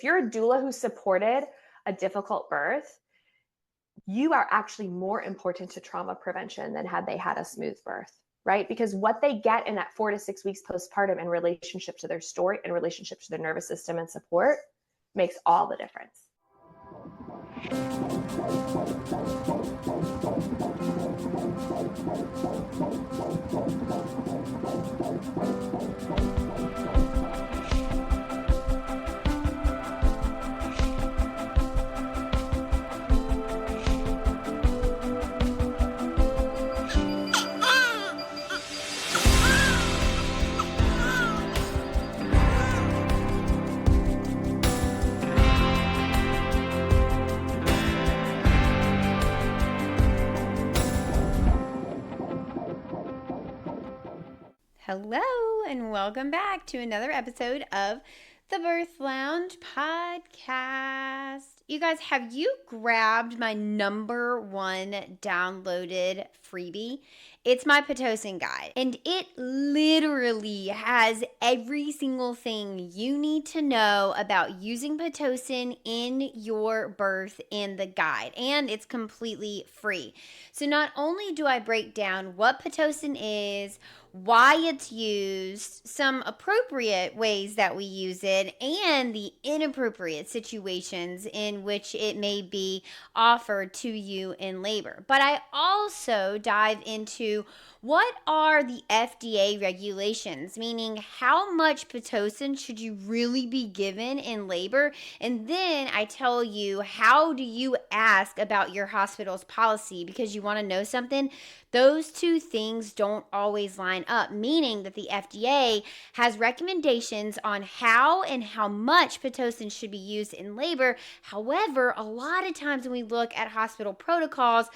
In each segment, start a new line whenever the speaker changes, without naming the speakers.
If you're a doula who supported a difficult birth, you are actually more important to trauma prevention than had they had a smooth birth, right? Because what they get in that 4 to 6 weeks postpartum in relationship to their story, in relationship to their nervous system and support, makes all the difference.
Hello, and welcome back to another episode of the Birth Lounge podcast. You guys, have you grabbed my number one downloaded freebie? It's my Pitocin guide, and it literally has every single thing you need to know about using Pitocin in your birth in the guide, and it's completely free. So not only do I break down what Pitocin is, why it's used, some appropriate ways that we use it, and the inappropriate situations in which it may be offered to you in labor. But I also dive into what are the FDA regulations, meaning how much Pitocin should you really be given in labor? And then I tell you, how do you ask about your hospital's policy? Because you want to know something? Those two things don't always line up, meaning that the FDA has recommendations on how and how much Pitocin should be used in labor. However, a lot of times when we look at hospital protocols,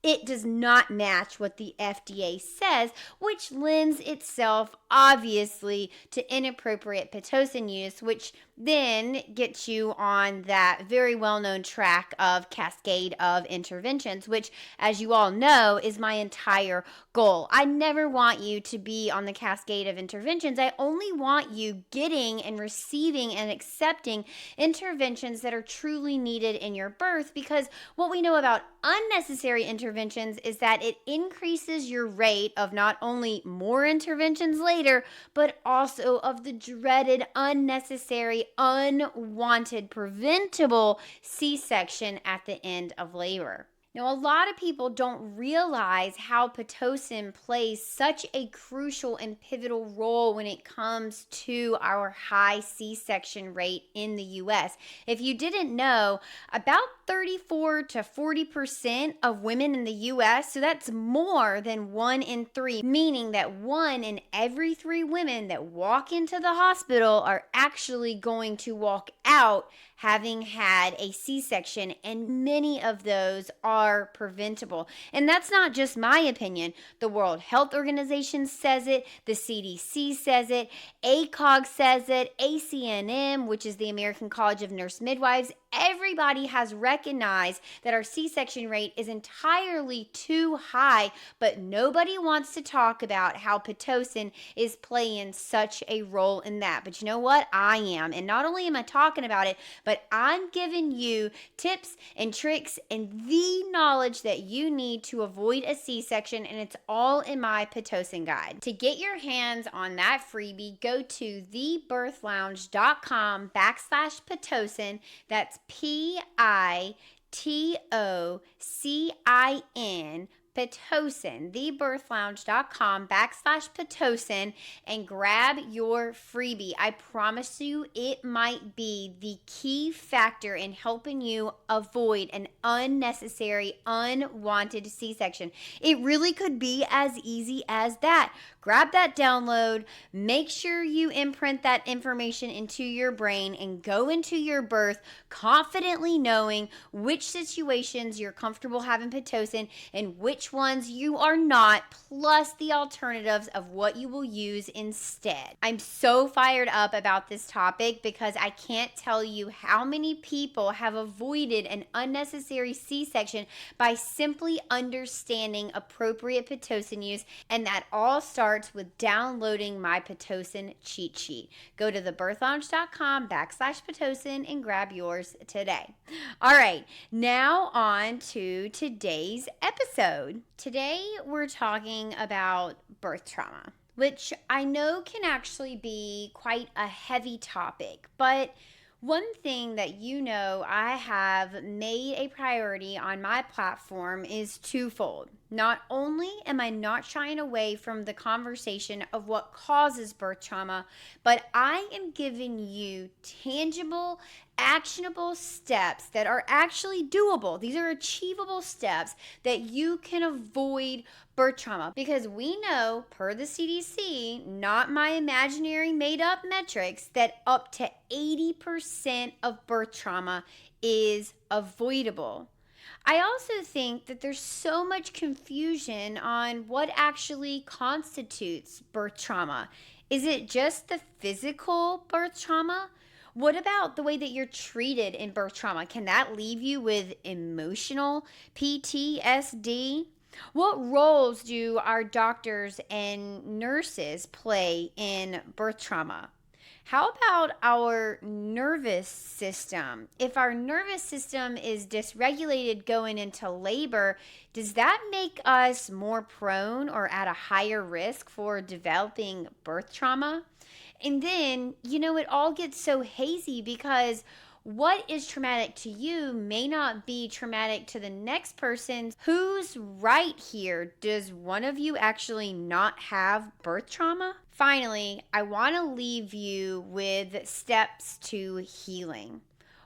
it does not match what the FDA says, which lends itself obviously to inappropriate Pitocin use, which then gets you on that very well-known track of cascade of interventions, which, as you all know, is my entire goal. I never want you to be on the cascade of interventions. I only want you getting and receiving and accepting interventions that are truly needed in your birth, because what we know about unnecessary interventions is that it increases your rate of not only more interventions later, but also of the dreaded, unnecessary, unwanted, preventable C-section at the end of labor. Now, a lot of people don't realize how Pitocin plays such a crucial and pivotal role when it comes to our high C-section rate in the U.S. If you didn't know, about 34 to 40% of women in the U.S., so that's more than 1 in 3, meaning that 1 in every 3 women that walk into the hospital are actually going to walk out having had a C-section, and many of those are preventable. And that's not just my opinion. The World Health Organization says it, the CDC says it, ACOG says it, ACNM, which is the American College of Nurse Midwives. Everybody has recognized that our C-section rate is entirely too high, but nobody wants to talk about how Pitocin is playing such a role in that. But you know what? I am. And not only am I talking about it, but I'm giving you tips and tricks and the knowledge that you need to avoid a C-section, and it's all in my Pitocin guide. To get your hands on that freebie, go to thebirthlounge.com/Pitocin. That's Pitocin, Pitocin, thebirthlounge.com/Pitocin, and grab your freebie. I promise you it might be the key factor in helping you avoid an unnecessary, unwanted C-section. It really could be as easy as that. Grab that download, make sure you imprint that information into your brain, and go into your birth confidently knowing which situations you're comfortable having Pitocin and which which ones you are not, plus the alternatives of what you will use instead. I'm so fired up about this topic because I can't tell you how many people have avoided an unnecessary C-section by simply understanding appropriate Pitocin use, and that all starts with downloading my Pitocin cheat sheet. Go to thebirthlounge.com/Pitocin and grab yours today. All right, now on to today's episode. Today we're talking about birth trauma, which I know can actually be quite a heavy topic, but one thing that I have made a priority on my platform is twofold. Not only am I not shying away from the conversation of what causes birth trauma, but I am giving you tangible, actionable steps that are actually doable. These are achievable steps that you can avoid birth trauma, because we know, per the CDC, not my imaginary made up metrics, that up to 80% of birth trauma is avoidable. I also think that there's so much confusion on what actually constitutes birth trauma. Is it just the physical birth trauma? What about the way that you're treated in birth trauma? Can that leave you with emotional PTSD? What roles do our doctors and nurses play in birth trauma? How about our nervous system? If our nervous system is dysregulated going into labor, does that make us more prone or at a higher risk for developing birth trauma? And then, it all gets so hazy because what is traumatic to you may not be traumatic to the next person. Who's right here? Does one of you actually not have birth trauma? Finally, I want to leave you with steps to healing.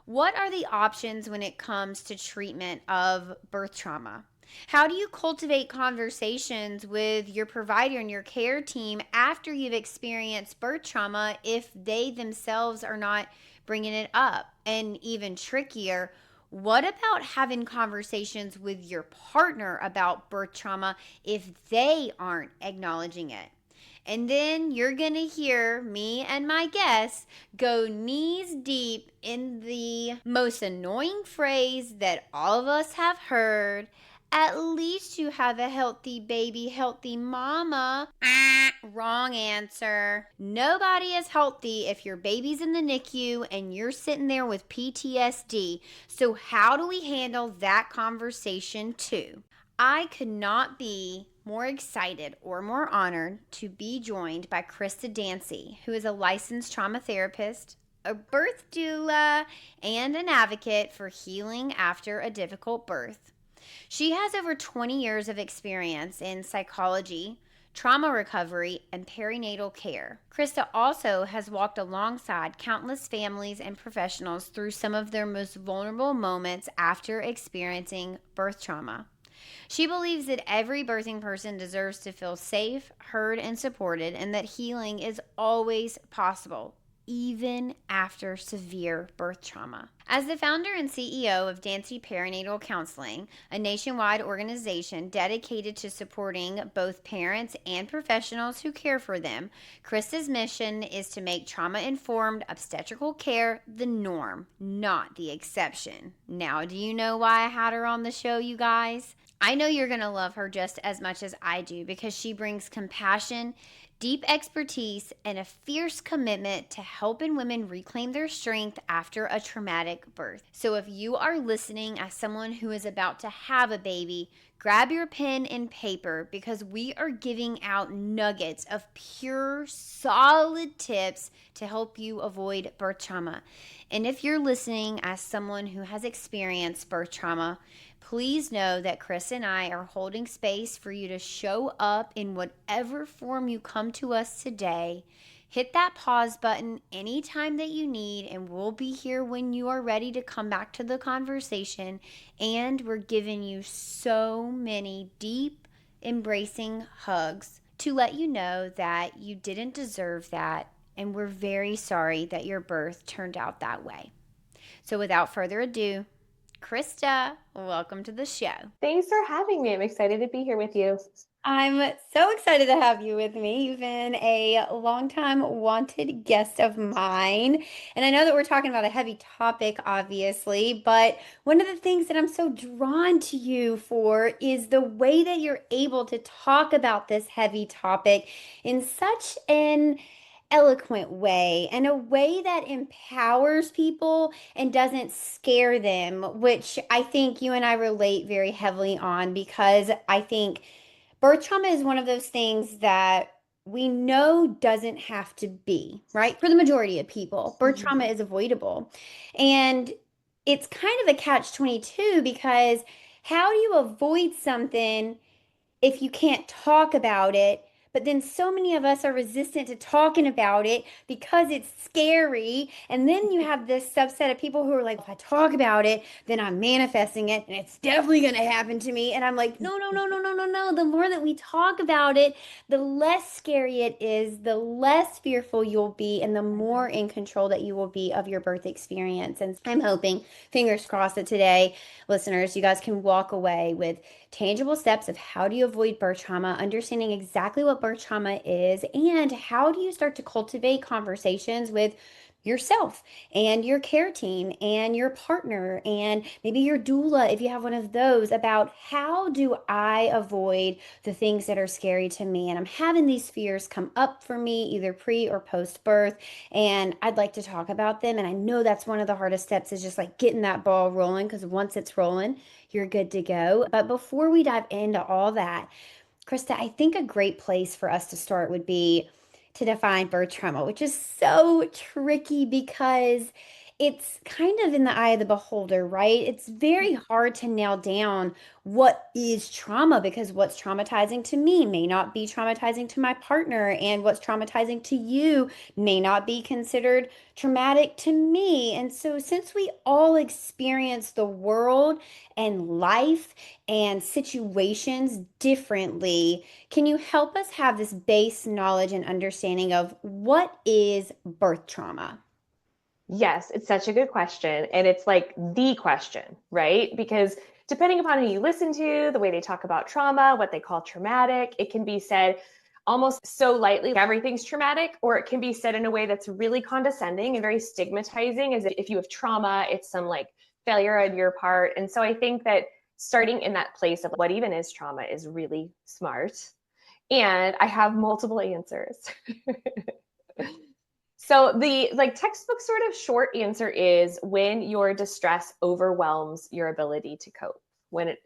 What are the options when it comes to treatment of birth trauma? How do you cultivate conversations with your provider and your care team after you've experienced birth trauma if they themselves are not bringing it up? And even trickier, what about having conversations with your partner about birth trauma if they aren't acknowledging it? And then you're going to hear me and my guests go knees deep in the most annoying phrase that all of us have heard. At least you have a healthy baby, healthy mama. Wrong answer. Nobody is healthy if your baby's in the NICU and you're sitting there with PTSD. So how do we handle that conversation too? I could not be more excited or more honored to be joined by Krysta Dancy, who is a licensed trauma therapist, a birth doula, and an advocate for healing after a difficult birth. She has over 20 years of experience in psychology, trauma recovery, and perinatal care. Krysta also has walked alongside countless families and professionals through some of their most vulnerable moments after experiencing birth trauma. She believes that every birthing person deserves to feel safe, heard, and supported, and that healing is always possible, even after severe birth trauma. As the founder and CEO of Dancy Perinatal Counseling, a nationwide organization dedicated to supporting both parents and professionals who care for them, Krysta's mission is to make trauma-informed obstetrical care the norm, not the exception. Now, do you know why I had her on the show, you guys? I know you're going to love her just as much as I do because she brings compassion, deep expertise, and a fierce commitment to helping women reclaim their strength after a traumatic birth. So if you are listening as someone who is about to have a baby, grab your pen and paper because we are giving out nuggets of pure, solid tips to help you avoid birth trauma. And if you're listening as someone who has experienced birth trauma, please know that Chris and I are holding space for you to show up in whatever form you come to us today. Hit that pause button anytime that you need, and we'll be here when you are ready to come back to the conversation. And we're giving you so many deep, embracing hugs to let you know that you didn't deserve that, and we're very sorry that your birth turned out that way. So without further ado, Krysta, welcome to the show.
Thanks for having me. I'm excited to be here with you.
I'm so excited to have you with me. You've been a longtime wanted guest of mine. And I know that we're talking about a heavy topic, obviously, but one of the things that I'm so drawn to you for is the way that you're able to talk about this heavy topic in such an eloquent way and a way that empowers people and doesn't scare them, which I think you and I relate very heavily on because I think birth trauma is one of those things that we know doesn't have to be, right? For the majority of people, birth trauma is avoidable. And it's kind of a catch-22 because how do you avoid something if you can't talk about it? But then so many of us are resistant to talking about it because it's scary. And then you have this subset of people who are like, if I talk about it, then I'm manifesting it and it's definitely going to happen to me. And I'm like, no, no, no, no, no, no, no. The more that we talk about it, the less scary it is, the less fearful you'll be, and the more in control that you will be of your birth experience. And I'm hoping, fingers crossed, that today, listeners, you guys can walk away with tangible steps of how do you avoid birth trauma, understanding exactly what birth trauma is, and how do you start to cultivate conversations with yourself and your care team and your partner and maybe your doula if you have one of those about how do I avoid the things that are scary to me. And I'm having these fears come up for me either pre or post birth, and I'd like to talk about them. And I know that's one of the hardest steps is just like getting that ball rolling, because once it's rolling, you're good to go. But before we dive into all that, Krysta, I think a great place for us to start would be to define birth trauma, which is so tricky because it's kind of in the eye of the beholder, right? It's very hard to nail down what is trauma because what's traumatizing to me may not be traumatizing to my partner, and what's traumatizing to you may not be considered traumatic to me. And so, since we all experience the world and life and situations differently, can you help us have this base knowledge and understanding of what is birth trauma?
Yes, it's such a good question. And it's like the question, right? Because depending upon who you listen to, the way they talk about trauma, what they call traumatic, it can be said almost so lightly, everything's traumatic, or it can be said in a way that's really condescending and very stigmatizing, as if you have trauma, it's some like failure on your part. And so I think that starting in that place of what even is trauma is really smart. And I have multiple answers. So the like textbook sort of short answer is when your distress overwhelms your ability to cope. When a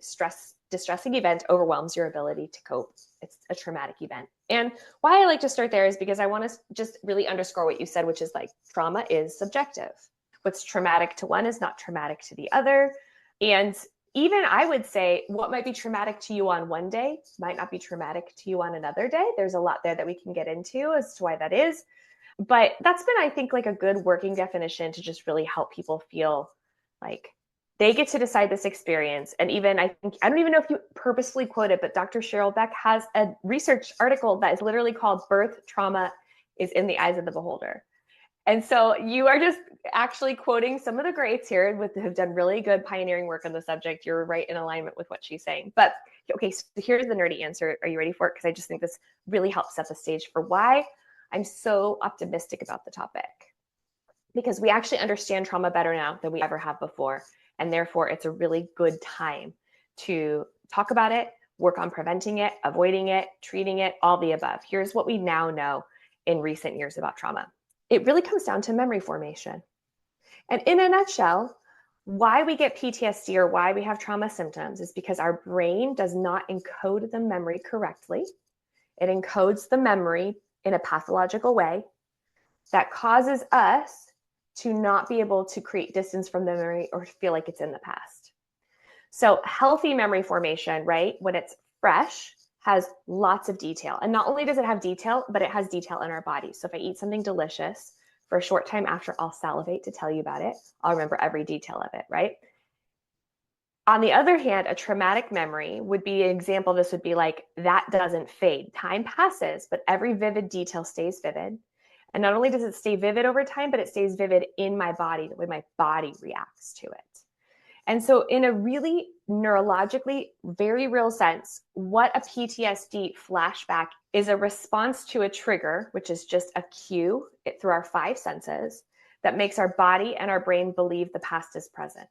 distressing event overwhelms your ability to cope, it's a traumatic event. And why I like to start there is because I want to just really underscore what you said, which is like trauma is subjective. What's traumatic to one is not traumatic to the other. And even I would say what might be traumatic to you on one day might not be traumatic to you on another day. There's a lot there that we can get into as to why that is. But that's been, I think, like a good working definition to just really help people feel like they get to decide this experience. And even I don't even know if you purposefully quoted, but Dr. Cheryl Beck has a research article that is literally called Birth Trauma is in the Eyes of the Beholder. And so you are just actually quoting some of the greats here who have done really good pioneering work on the subject. You're right in alignment with what she's saying. But okay, so here's the nerdy answer. Are you ready for it? Because I just think this really helps set the stage for why I'm so optimistic about the topic, because we actually understand trauma better now than we ever have before. And therefore, it's a really good time to talk about it, work on preventing it, avoiding it, treating it, all the above. Here's what we now know in recent years about trauma. It really comes down to memory formation. And in a nutshell, why we get PTSD or why we have trauma symptoms is because our brain does not encode the memory correctly. It encodes the memory in a pathological way that causes us to not be able to create distance from the memory or feel like it's in the past. So healthy memory formation, right, when it's fresh, has lots of detail. And not only does it have detail, but it has detail in our body. So if I eat something delicious, for a short time after, I'll salivate to tell you about it. I'll remember every detail of it, right? On the other hand, a traumatic memory would be an example. This would be like, that doesn't fade. Time passes, but every vivid detail stays vivid. And not only does it stay vivid over time, but it stays vivid in my body, the way my body reacts to it. And so, in a really neurologically very real sense, what a PTSD flashback is a response to a trigger, which is just a cue through our five senses that makes our body and our brain believe the past is present.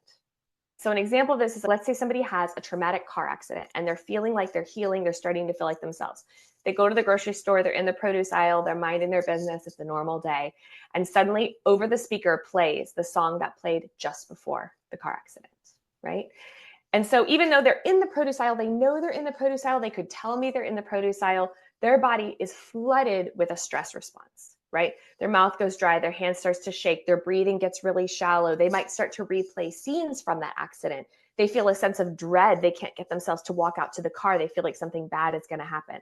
So an example of this is, let's say somebody has a traumatic car accident and they're feeling like they're healing, they're starting to feel like themselves. They go to the grocery store, they're in the produce aisle, they're minding their business, it's a normal day. And suddenly over the speaker plays the song that played just before the car accident, right? And so even though they're in the produce aisle, they know they're in the produce aisle, they could tell me they're in the produce aisle, their body is flooded with a stress response, right? Their mouth goes dry, their hand starts to shake, their breathing gets really shallow. They might start to replay scenes from that accident. They feel a sense of dread. They can't get themselves to walk out to the car. They feel like something bad is going to happen.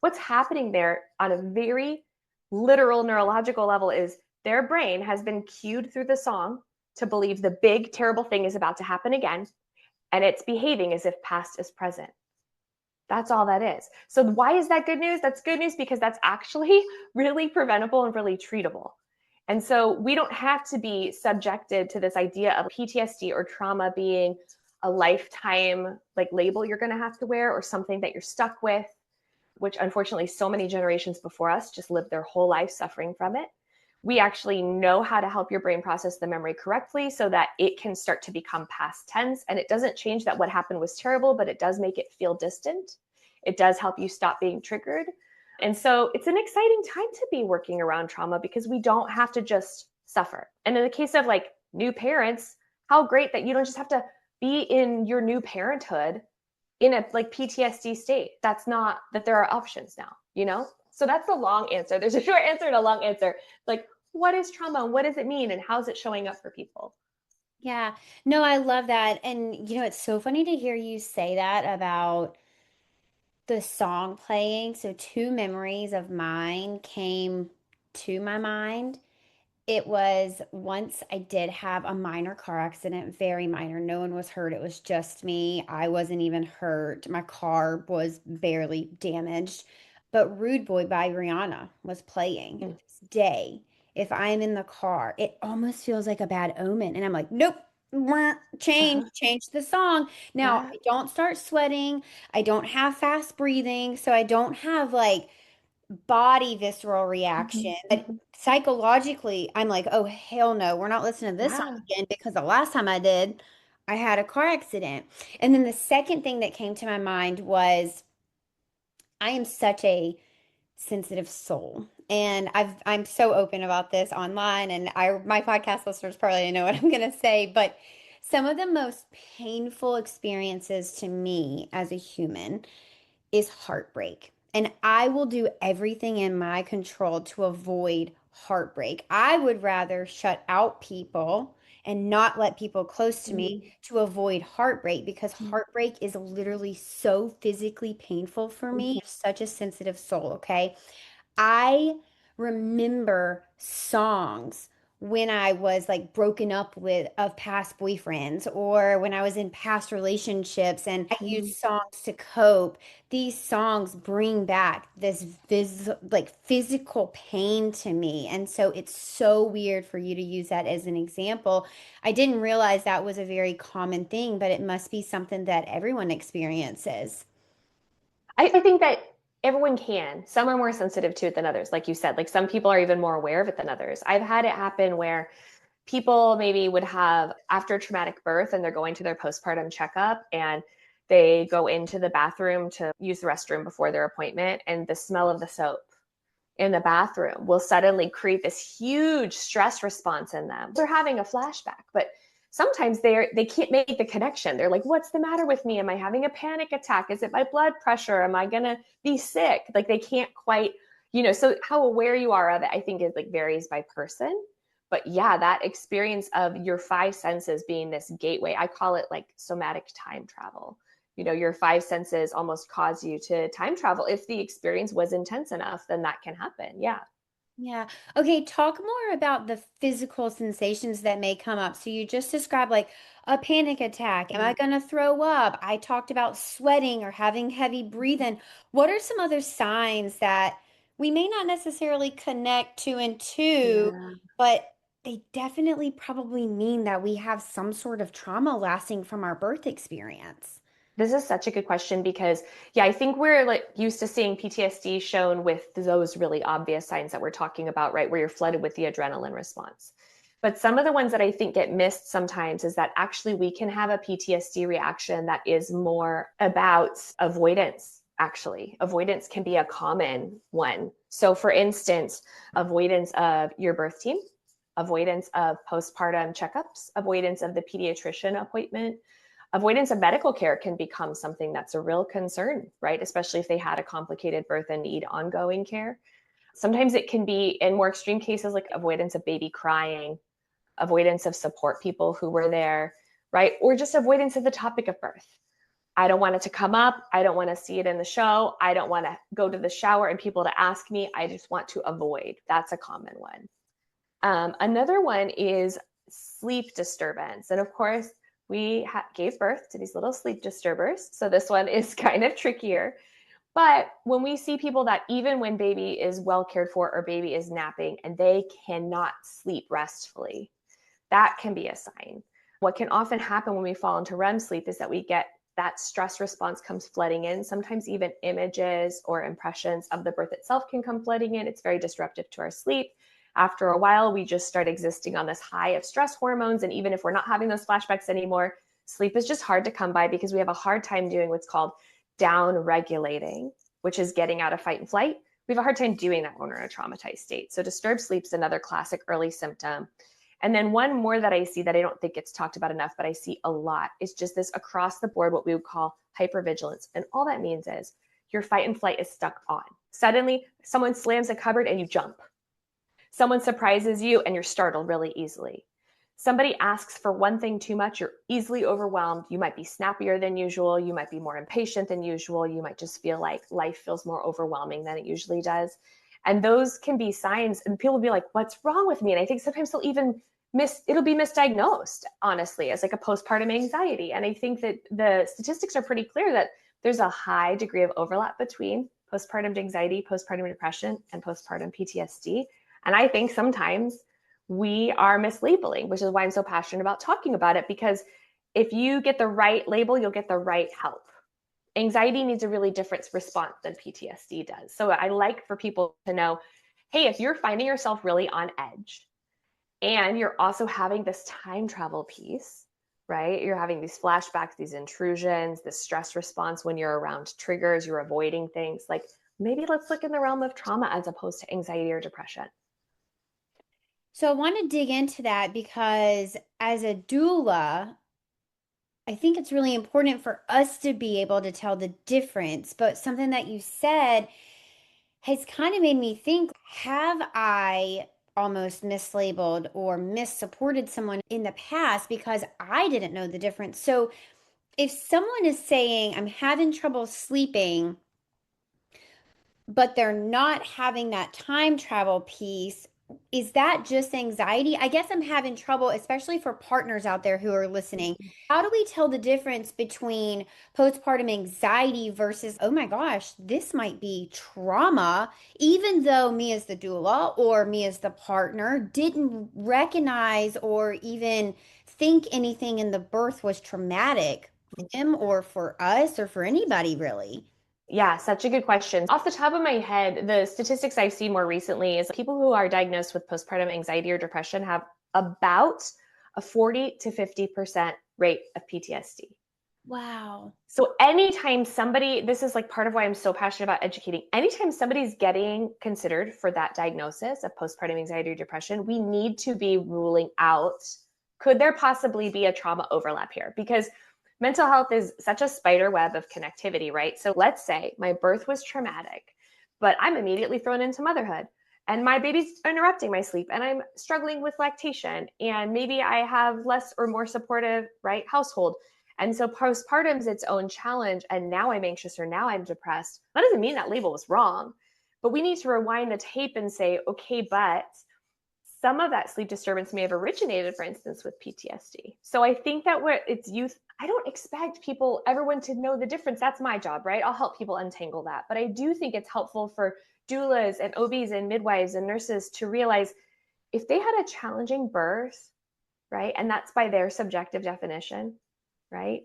What's happening there on a very literal neurological level is their brain has been cued through the song to believe the big, terrible thing is about to happen again, and it's behaving as if past is present. That's all that is. So why is that good news? That's good news because that's actually really preventable and really treatable. And so we don't have to be subjected to this idea of PTSD or trauma being a lifetime like label you're going to have to wear or something that you're stuck with, which unfortunately so many generations before us just lived their whole life suffering from it. We actually know how to help your brain process the memory correctly so that it can start to become past tense. And it doesn't change that what happened was terrible, but it does make it feel distant. It does help you stop being triggered. And so it's an exciting time to be working around trauma because we don't have to just suffer. And in the case of like new parents, how great that you don't just have to be in your new parenthood in a like PTSD state. That's not that there are options now, you know? So that's the long answer. There's a short answer and a long answer. Like, what is trauma? What does it mean? And how's it showing up for people?
Yeah. No, I love that. And it's so funny to hear you say that about the song playing. So two memories of mine came to my mind. It was once I did have a minor car accident, very minor. No one was hurt. It was just me. I wasn't even hurt. My car was barely damaged. But Rude Boy by Rihanna was playing. And
Mm.
to this day, if I'm in the car, it almost feels like a bad omen. And I'm like, nope,
Uh-huh.
change the song. Now,
Yeah.
I don't start sweating. I don't have fast breathing. So I don't have like body visceral reaction.
Mhm.
But
Mhm.
psychologically, I'm like, oh, hell no, we're not listening to this song
Yeah.
again because the last time I did, I had a car accident. And then the second thing that came to my mind was I am such a sensitive soul. And I'm so open about this online and my podcast listeners probably know what I'm gonna say, but some of the most painful experiences to me as a human is heartbreak. And I will do everything in my control to avoid heartbreak. I would rather shut out people and not let people close to me
Mhm.
to avoid heartbreak because
Mhm.
heartbreak is literally so physically painful for me.
Mhm.
Such a sensitive soul, okay? I remember songs when I was like broken up with of past boyfriends or when I was in past relationships and I used
Mhm.
songs to cope. These songs bring back this like physical pain to me. And so it's so weird for you to use that as an example. I didn't realize that was a very common thing, but it must be something that everyone experiences.
I think that everyone can. Some are more sensitive to it than others. Like you said, like some people are even more aware of it than others. I've had it happen where people maybe would have after a traumatic birth and they're going to their postpartum checkup and they go into the bathroom to use the restroom before their appointment and the smell of the soap in the bathroom will suddenly create this huge stress response in them. They're having a flashback, but sometimes they can't make the connection. They're like, what's the matter with me? Am I having a panic attack? Is it my blood pressure? Am I going to be sick? Like they can't quite, so how aware you are of it, I think is like varies by person. But yeah, that experience of your five senses being this gateway, I call it like somatic time travel. Your five senses almost cause you to time travel. If the experience was intense enough, then that can happen. Yeah.
Yeah. Okay, talk more about the physical sensations that may come up. So you just described like a panic attack. Am I
Mm.
going to throw up? I talked about sweating or having heavy breathing. What are some other signs that we may not necessarily connect two and two,
Yeah.
but they definitely probably mean that we have some sort of trauma lasting from our birth experience.
This is such a good question because, yeah, I think we're like used to seeing PTSD shown with those really obvious signs that we're talking about, right? Where you're flooded with the adrenaline response. But some of the ones that I think get missed sometimes is that actually we can have a PTSD reaction that is more about avoidance. Actually, avoidance can be a common one. So, for instance, avoidance of your birth team, avoidance of postpartum checkups, avoidance of the pediatrician appointment, avoidance of medical care can become something that's a real concern, right? Especially if they had a complicated birth and need ongoing care. Sometimes it can be, in more extreme cases, like avoidance of baby crying, avoidance of support people who were there, right? Or just avoidance of the topic of birth. I don't want it to come up. I don't want to see it in the show. I don't want to go to the shower and people to ask me. I just want to avoid. That's a common one. Another one is sleep disturbance. And of course, we gave birth to these little sleep disturbers. So this one is kind of trickier. But when we see people that even when baby is well cared for or baby is napping and they cannot sleep restfully, that can be a sign. What can often happen when we fall into REM sleep is that we get that stress response comes flooding in. Sometimes even images or impressions of the birth itself can come flooding in. It's very disruptive to our sleep. After a while, we just start existing on this high of stress hormones. And even if we're not having those flashbacks anymore, sleep is just hard to come by because we have a hard time doing what's called down regulating, which is getting out of fight and flight. We have a hard time doing that when we're in a traumatized state. So disturbed sleep is another classic early symptom. And then one more that I see that I don't think gets talked about enough, but I see a lot, is just this across the board, what we would call hypervigilance. And all that means is your fight and flight is stuck on. Suddenly, someone slams a cupboard and you jump. Someone surprises you and you're startled really easily. Somebody asks for one thing too much, you're easily overwhelmed. You might be snappier than usual. You might be more impatient than usual. You might just feel like life feels more overwhelming than it usually does. And those can be signs, and people will be like, what's wrong with me? And I think sometimes they'll even it'll be misdiagnosed, honestly, as like a postpartum anxiety. And I think that the statistics are pretty clear that there's a high degree of overlap between postpartum anxiety, postpartum depression, and postpartum PTSD. And I think sometimes we are mislabeling, which is why I'm so passionate about talking about it, because if you get the right label, you'll get the right help. Anxiety needs a really different response than PTSD does. So I like for people to know, hey, if you're finding yourself really on edge and you're also having this time travel piece, right? You're having these flashbacks, these intrusions, this stress response when you're around triggers, you're avoiding things, like maybe let's look in the realm of trauma as opposed to anxiety or depression.
So I want to dig into that because as a doula, I think it's really important for us to be able to tell the difference. But something that you said has kind of made me think, have I almost mislabeled or missupported someone in the past because I didn't know the difference? So if someone is saying, I'm having trouble sleeping, but they're not having that time travel piece, is that just anxiety? I guess I'm having trouble, especially for partners out there who are listening. How do we tell the difference between postpartum anxiety versus, oh my gosh, this might be trauma, even though me as the doula or me as the partner didn't recognize or even think anything in the birth was traumatic for him or for us or for anybody really?
Yeah, such a good question. Off the top of my head, the statistics I've seen more recently is people who are diagnosed with postpartum anxiety or depression have about a 40 to 50% rate of PTSD.
Wow.
So anytime somebody, this is like part of why I'm so passionate about educating, anytime somebody's getting considered for that diagnosis of postpartum anxiety or depression, we need to be ruling out, could there possibly be a trauma overlap here? Because mental health is such a spider web of connectivity, right? So let's say my birth was traumatic, but I'm immediately thrown into motherhood and my baby's interrupting my sleep and I'm struggling with lactation and maybe I have less or more supportive, right, household. And so postpartum is its own challenge. And now I'm anxious or now I'm depressed. That doesn't mean that label was wrong, but we need to rewind the tape and say, okay, but some of that sleep disturbance may have originated, for instance, with PTSD. So I think that it's youth, I don't expect everyone to know the difference. That's my job, right? I'll help people untangle that. But I do think it's helpful for doulas and OBs and midwives and nurses to realize if they had a challenging birth, right, and that's by their subjective definition, right,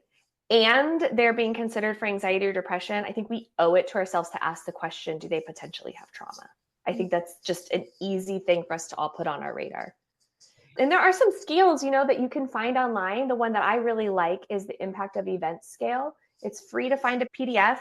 and they're being considered for anxiety or depression, I think we owe it to ourselves to ask the question, do they potentially have trauma? I think that's just an easy thing for us to all put on our radar. And there are some scales, that you can find online. The one that I really like is the impact of events scale. It's free to find a PDF.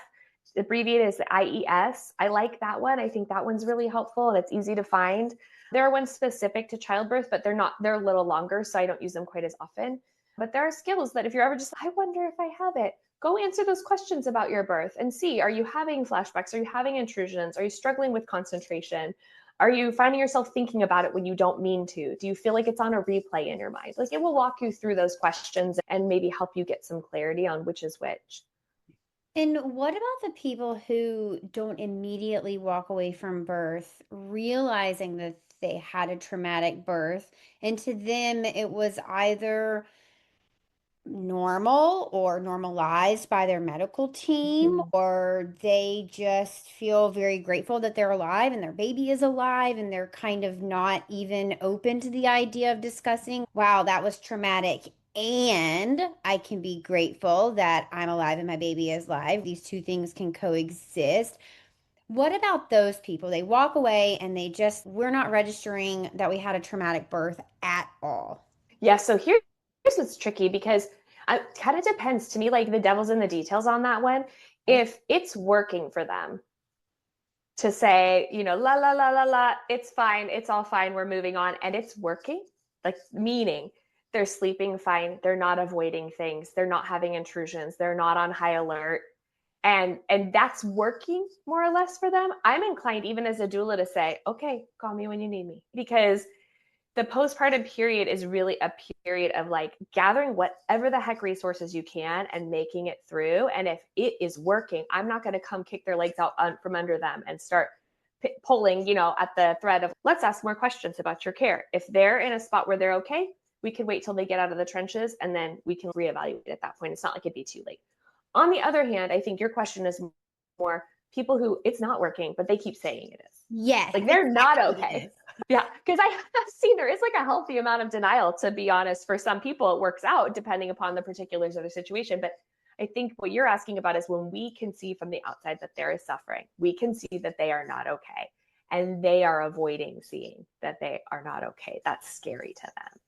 Abbreviated as the IES. I like that one. I think that one's really helpful and it's easy to find. There are ones specific to childbirth, but they're a little longer, so I don't use them quite as often. But there are skills that if you're ever just, I wonder if I have it, go answer those questions about your birth and see, are you having flashbacks? Are you having intrusions? Are you struggling with concentration? Are you finding yourself thinking about it when you don't mean to? Do you feel like it's on a replay in your mind? Like, it will walk you through those questions and maybe help you get some clarity on which is which.
And what about the people who don't immediately walk away from birth, realizing that they had a traumatic birth, and to them it was either normal or normalized by their medical team, or they just feel very grateful that they're alive and their baby is alive, and they're kind of not even open to the idea of discussing, wow, that was traumatic, and I can be grateful that I'm alive and my baby is alive. These two things can coexist. What about those people? They walk away and we're not registering that we had a traumatic birth at all.
Yeah, so here's what's tricky, because it kind of depends to me, like the devil's in the details on that one. If it's working for them to say, la, la, la, la, la, it's fine, it's all fine, we're moving on, and it's working, like meaning they're sleeping fine, they're not avoiding things, they're not having intrusions, they're not on high alert, and that's working more or less for them, I'm inclined even as a doula to say, okay, call me when you need me, because the postpartum period is really a period of like gathering whatever the heck resources you can and making it through. And if it is working, I'm not going to come kick their legs out from under them and start pulling, at the thread of, let's ask more questions about your care. If they're in a spot where they're okay, we can wait till they get out of the trenches and then we can reevaluate at that point. It's not like it'd be too late. On the other hand, I think your question is more people who it's not working, but they keep saying it is.
Yes.
Like they're not okay. Yeah, because I have seen there is like a healthy amount of denial, to be honest. For some people, it works out depending upon the particulars of the situation. But I think what you're asking about is when we can see from the outside that there is suffering, we can see that they are not okay. And they are avoiding seeing that they are not okay. That's scary to them.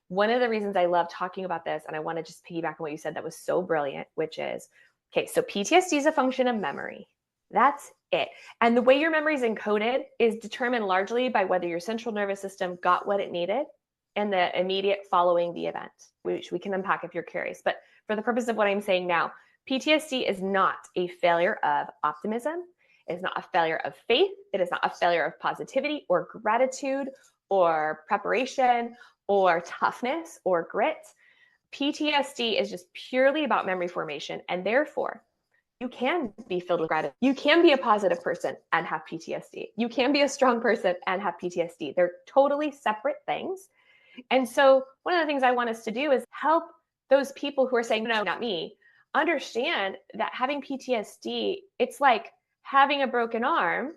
One of the reasons I love talking about this, and I want to just piggyback on what you said that was so brilliant, which is, okay, so PTSD is a function of memory. That's it. And the way your memory is encoded is determined largely by whether your central nervous system got what it needed and the immediate following the event, which we can unpack if you're curious. But for the purpose of what I'm saying now, PTSD is not a failure of optimism. It is not a failure of faith. It is not a failure of positivity or gratitude or preparation or toughness or grit. PTSD is just purely about memory formation, and therefore you can be filled with gratitude. You can be a positive person and have PTSD. You can be a strong person and have PTSD. They're totally separate things. And so one of the things I want us to do is help those people who are saying, no, not me, understand that having PTSD, it's like having a broken arm.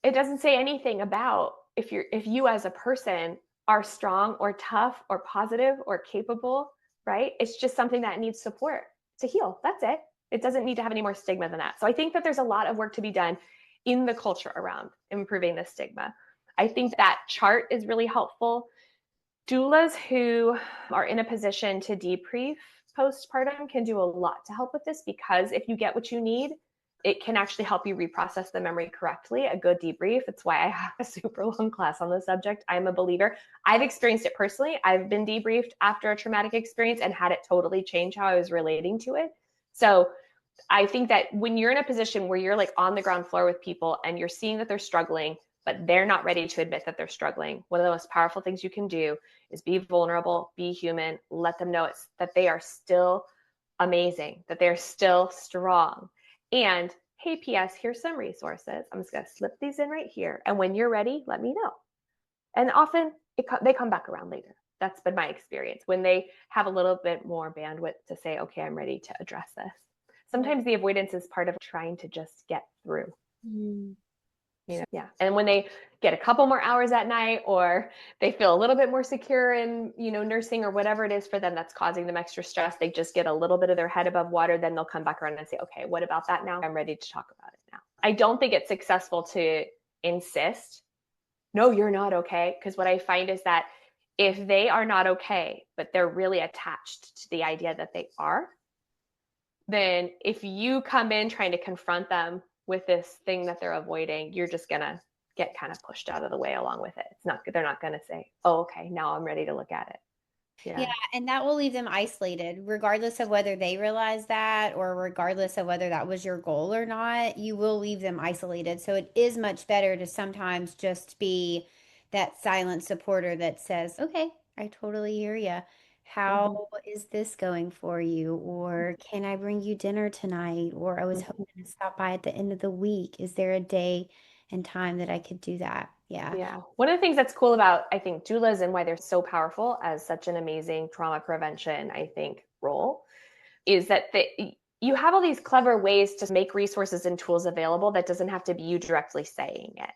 It doesn't say anything about if you as a person are strong or tough or positive or capable, right? It's just something that needs support to heal. That's it. It doesn't need to have any more stigma than that. So I think that there's a lot of work to be done in the culture around improving the stigma. I think that chart is really helpful. Doulas who are in a position to debrief postpartum can do a lot to help with this, because if you get what you need, it can actually help you reprocess the memory correctly. A good debrief. It's why I have a super long class on the subject. I'm a believer. I've experienced it personally. I've been debriefed after a traumatic experience and had it totally change how I was relating to it. So I think that when you're in a position where you're like on the ground floor with people and you're seeing that they're struggling, but they're not ready to admit that they're struggling, one of the most powerful things you can do is be vulnerable, be human, let them know that they are still amazing, that they're still strong. And hey, P.S., here's some resources. I'm just going to slip these in right here. And when you're ready, let me know. And often they come back around later. That's been my experience when they have a little bit more bandwidth to say, okay, I'm ready to address this. Sometimes the avoidance is part of trying to just get through. Yeah. And when they get a couple more hours at night, or they feel a little bit more secure in, nursing or whatever it is for them that's causing them extra stress, they just get a little bit of their head above water, then they'll come back around and say, okay, what about that now? I'm ready to talk about it now. I don't think it's successful to insist, no, you're not okay. Because what I find is that if they are not okay, but they're really attached to the idea that they are, then if you come in trying to confront them with this thing that they're avoiding, you're just going to get kind of pushed out of the way along with it. They're not going to say, oh, okay, now I'm ready to look at it.
Yeah, and that will leave them isolated, regardless of whether they realize that or regardless of whether that was your goal or not, you will leave them isolated. So it is much better to sometimes just be that silent supporter that says, okay, I totally hear you. How is this going for you? Or can I bring you dinner tonight? Or I was hoping to stop by at the end of the week. Is there a day and time that I could do that? Yeah.
Yeah. One of the things that's cool about, I think, doulas and why they're so powerful as such an amazing trauma prevention, I think, role is that you have all these clever ways to make resources and tools available that doesn't have to be you directly saying it,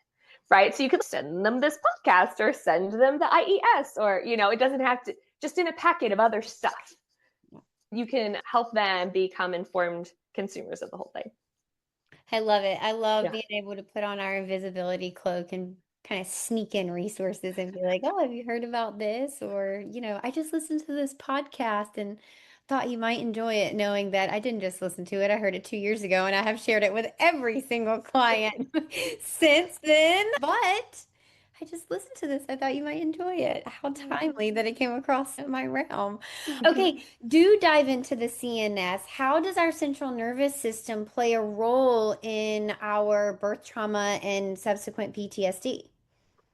right? So you could send them this podcast or send them the IES, or, it doesn't have to, just in a packet of other stuff. You can help them become informed consumers of the whole thing.
I love it. I love being able to put on our invisibility cloak and kind of sneak in resources and be like, oh, have you heard about this? Or, I just listened to this podcast and thought you might enjoy it, knowing that I didn't just listen to it. I heard it 2 years ago and I have shared it with every single client since then. But I just listened to this. I thought you might enjoy it. How timely that it came across my realm. Okay, do dive into the CNS. How does our central nervous system play a role in our birth trauma and subsequent PTSD?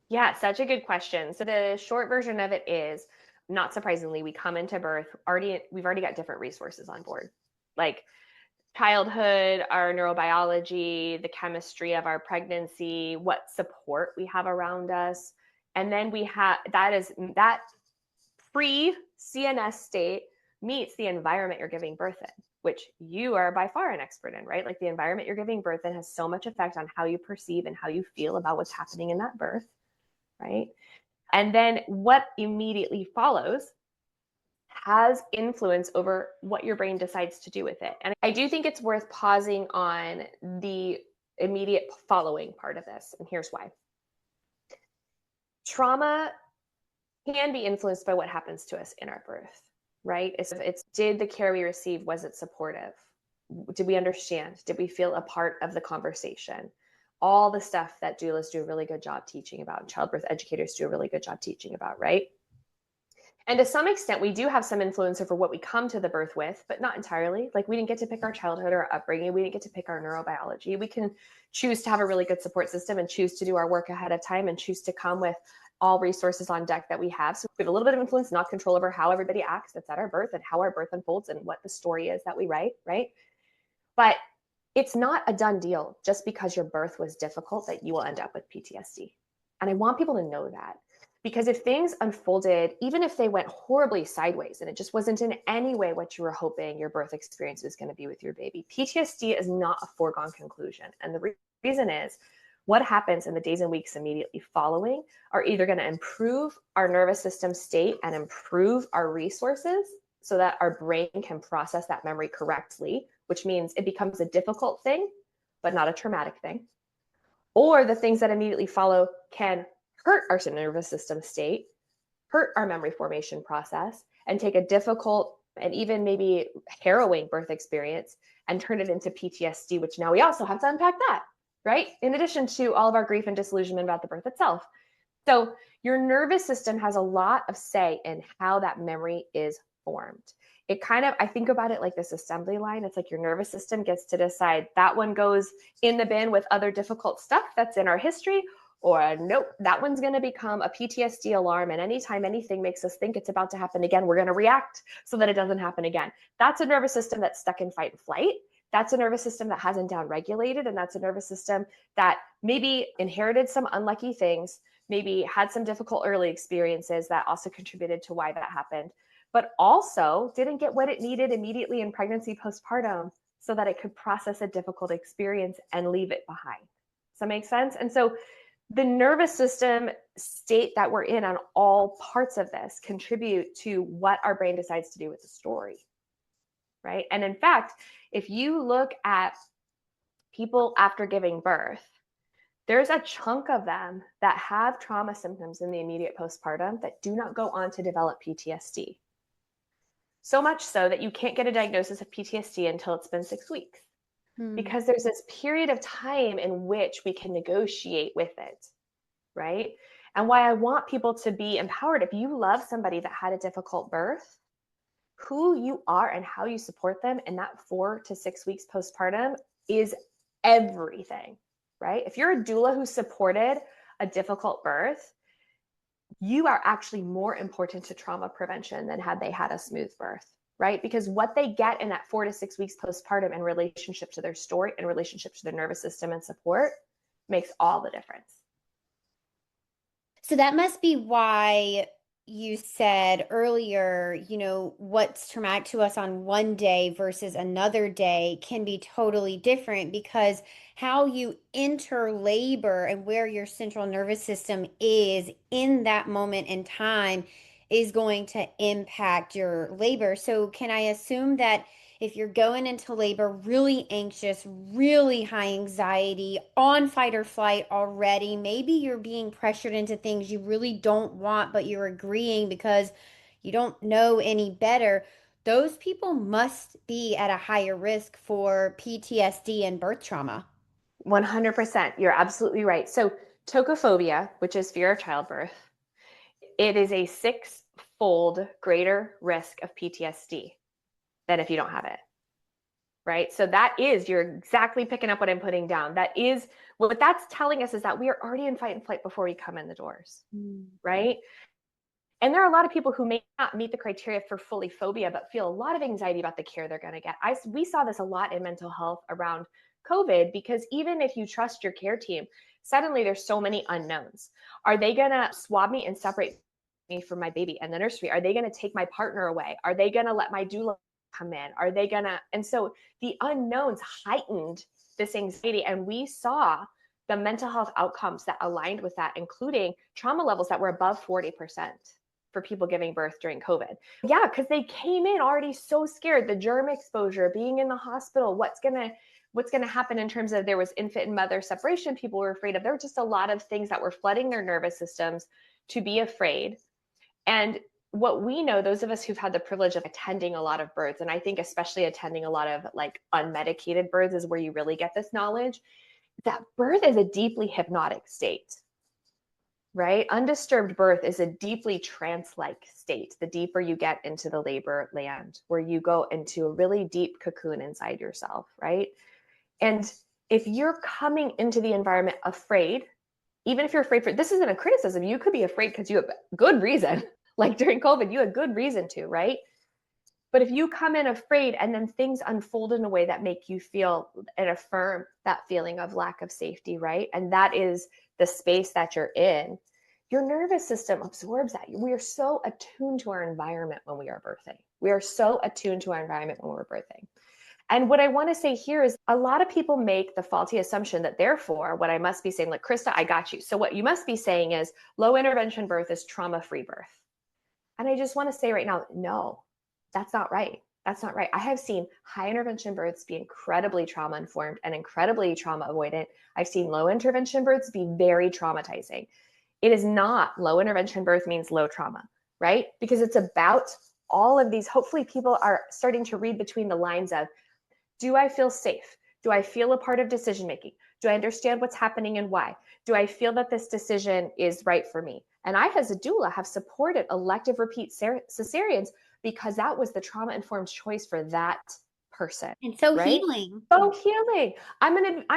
Yeah, such a good question. So the short version of it is, not surprisingly, we come into birth we've already got different resources on board. Like childhood, our neurobiology, the chemistry of our pregnancy, what support we have around us. And then we have that pre-CNS state meets the environment you're giving birth in, which you are by far an expert in, right? Like the environment you're giving birth in has so much effect on how you perceive and how you feel about what's happening in that birth, right? And then what immediately follows has influence over what your brain decides to do with it. And I do think it's worth pausing on the immediate following part of this. And here's why. Trauma can be influenced by what happens to us in our birth, right? Did the care we receive, was it supportive? Did we understand? Did we feel a part of the conversation? All the stuff that doulas do a really good job teaching about, childbirth educators do a really good job teaching about, right? And to some extent, we do have some influence over what we come to the birth with, but not entirely. Like we didn't get to pick our childhood or upbringing. We didn't get to pick our neurobiology. We can choose to have a really good support system and choose to do our work ahead of time and choose to come with all resources on deck that we have. So we have a little bit of influence, not control over how everybody acts that's at our birth and how our birth unfolds and what the story is that we write, right? But it's not a done deal just because your birth was difficult that you will end up with PTSD. And I want people to know that. Because if things unfolded, even if they went horribly sideways and it just wasn't in any way what you were hoping your birth experience was going to be with your baby, PTSD is not a foregone conclusion. And the reason is what happens in the days and weeks immediately following are either going to improve our nervous system state and improve our resources so that our brain can process that memory correctly, which means it becomes a difficult thing, but not a traumatic thing. Or the things that immediately follow can hurt our nervous system state, hurt our memory formation process, and take a difficult and even maybe harrowing birth experience and turn it into PTSD, which now we also have to unpack that, right? In addition to all of our grief and disillusionment about the birth itself. So your nervous system has a lot of say in how that memory is formed. It kind of, I think about it like this assembly line. It's like your nervous system gets to decide that one goes in the bin with other difficult stuff that's in our history, or nope, that one's going to become a PTSD alarm. And anytime anything makes us think it's about to happen again, we're going to react so that it doesn't happen again. That's a nervous system that's stuck in fight and flight. That's a nervous system that hasn't downregulated. And that's a nervous system that maybe inherited some unlucky things, maybe had some difficult early experiences that also contributed to why that happened, but also didn't get what it needed immediately in pregnancy, postpartum, so that it could process a difficult experience and leave it behind. Does that make sense? And so the nervous system state that we're in on all parts of this contribute to what our brain decides to do with the story, right? And in fact, if you look at people after giving birth, there's a chunk of them that have trauma symptoms in the immediate postpartum that do not go on to develop PTSD. So much so that you can't get a diagnosis of PTSD until it's been 6 weeks. Because there's this period of time in which we can negotiate with it, right? And why I want people to be empowered. If you love somebody that had a difficult birth, who you are and how you support them in that 4 to 6 weeks postpartum is everything, right? If you're a doula who supported a difficult birth, you are actually more important to trauma prevention than had they had a smooth birth, right? Because what they get in that 4 to 6 weeks postpartum in relationship to their story and relationship to their nervous system and support makes all the difference.
So that must be why you said earlier, what's traumatic to us on one day versus another day can be totally different, because how you enter labor and where your central nervous system is in that moment in time is going to impact your labor. So can I assume that if you're going into labor really anxious, really high anxiety, on fight or flight already, maybe you're being pressured into things you really don't want, but you're agreeing because you don't know any better, those people must be at a higher risk for PTSD and birth trauma.
100%. You're absolutely right. So tocophobia, which is fear of childbirth, it is a 6-fold greater risk of PTSD than if you don't have it, right? So you're exactly picking up what I'm putting down. That is, what that's telling us is that we are already in fight and flight before we come in the doors, right? And there are a lot of people who may not meet the criteria for fully phobia, but feel a lot of anxiety about the care they're going to get. We saw this a lot in mental health around COVID, because even if you trust your care team, suddenly there's so many unknowns. Are they going to swab me and separate me from my baby and the nursery? Are they going to take my partner away? Are they going to let my doula come in? Are they going to? And so the unknowns heightened this anxiety. And we saw the mental health outcomes that aligned with that, including trauma levels that were above 40% for people giving birth during COVID. Yeah, because they came in already so scared. The germ exposure, being in the hospital, what's gonna happen in terms of, there was infant and mother separation people were afraid of. There were just a lot of things that were flooding their nervous systems to be afraid. And what we know, those of us who've had the privilege of attending a lot of births, and I think especially attending a lot of like unmedicated births is where you really get this knowledge, that birth is a deeply hypnotic state, right? Undisturbed birth is a deeply trance-like state. The deeper you get into the labor land, where you go into a really deep cocoon inside yourself, right? And if you're coming into the environment afraid, even if you're afraid this isn't a criticism, you could be afraid because you have good reason. Like during COVID, you had good reason to, right? But if you come in afraid and then things unfold in a way that make you feel and affirm that feeling of lack of safety, right? And that is the space that you're in, your nervous system absorbs that. We are so attuned to our environment when we are birthing. We are so attuned to our environment when we're birthing. And what I want to say here is a lot of people make the faulty assumption that therefore what I must be saying, like, Krysta, I got you. So what you must be saying is low intervention birth is trauma-free birth. And I just want to say right now, no, that's not right. That's not right. I have seen high intervention births be incredibly trauma informed and incredibly trauma avoidant. I've seen low intervention births be very traumatizing. It is not low intervention birth means low trauma, right? Because it's about all of these. Hopefully people are starting to read between the lines of, do I feel safe? Do I feel a part of decision making? Do I understand what's happening and why? Do I feel that this decision is right for me? And I, as a doula, have supported elective repeat cesareans because that was the trauma-informed choice for that person.
And so
right?
healing.
So healing. I'm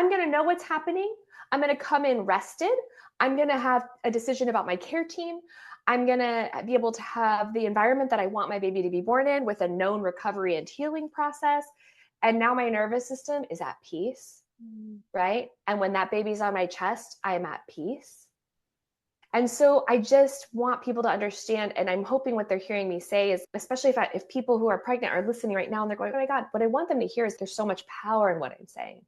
gonna know what's happening. I'm gonna come in rested. I'm gonna have a decision about my care team. I'm gonna be able to have the environment that I want my baby to be born in with a known recovery and healing process. And now my nervous system is at peace, right? And when that baby's on my chest, I am at peace. And so I just want people to understand, and I'm hoping what they're hearing me say is, especially if people who are pregnant are listening right now and they're going, oh my God, what I want them to hear is there's so much power in what I'm saying.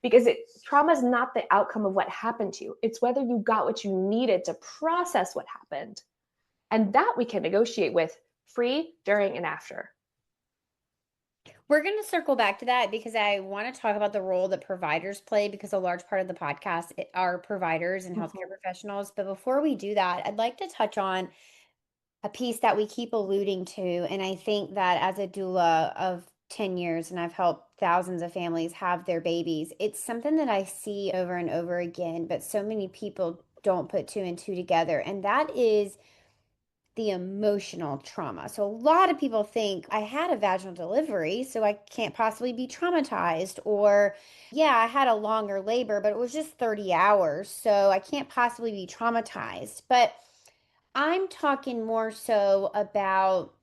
because trauma is not the outcome of what happened to you. It's whether you got what you needed to process what happened. And that we can negotiate with free, during, and after.
We're going to circle back to that because I want to talk about the role that providers play, because a large part of the podcast are providers and healthcare professionals. But before we do that, I'd like to touch on a piece that we keep alluding to. And I think that as a doula of 10 years, and I've helped thousands of families have their babies, it's something that I see over and over again, but so many people don't put two and two together. And that is the emotional trauma. So a lot of people think I had a vaginal delivery, so I can't possibly be traumatized. Or, yeah, I had a longer labor, but it was just 30 hours, so I can't possibly be traumatized. But I'm talking more so about,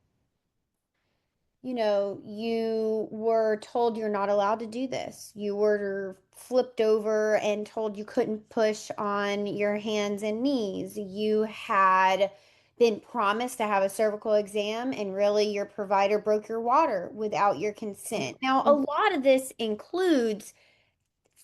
you were told you're not allowed to do this. You were flipped over and told you couldn't push on your hands and knees. You had been promised to have a cervical exam, and really your provider broke your water without your consent. Now, a lot of this includes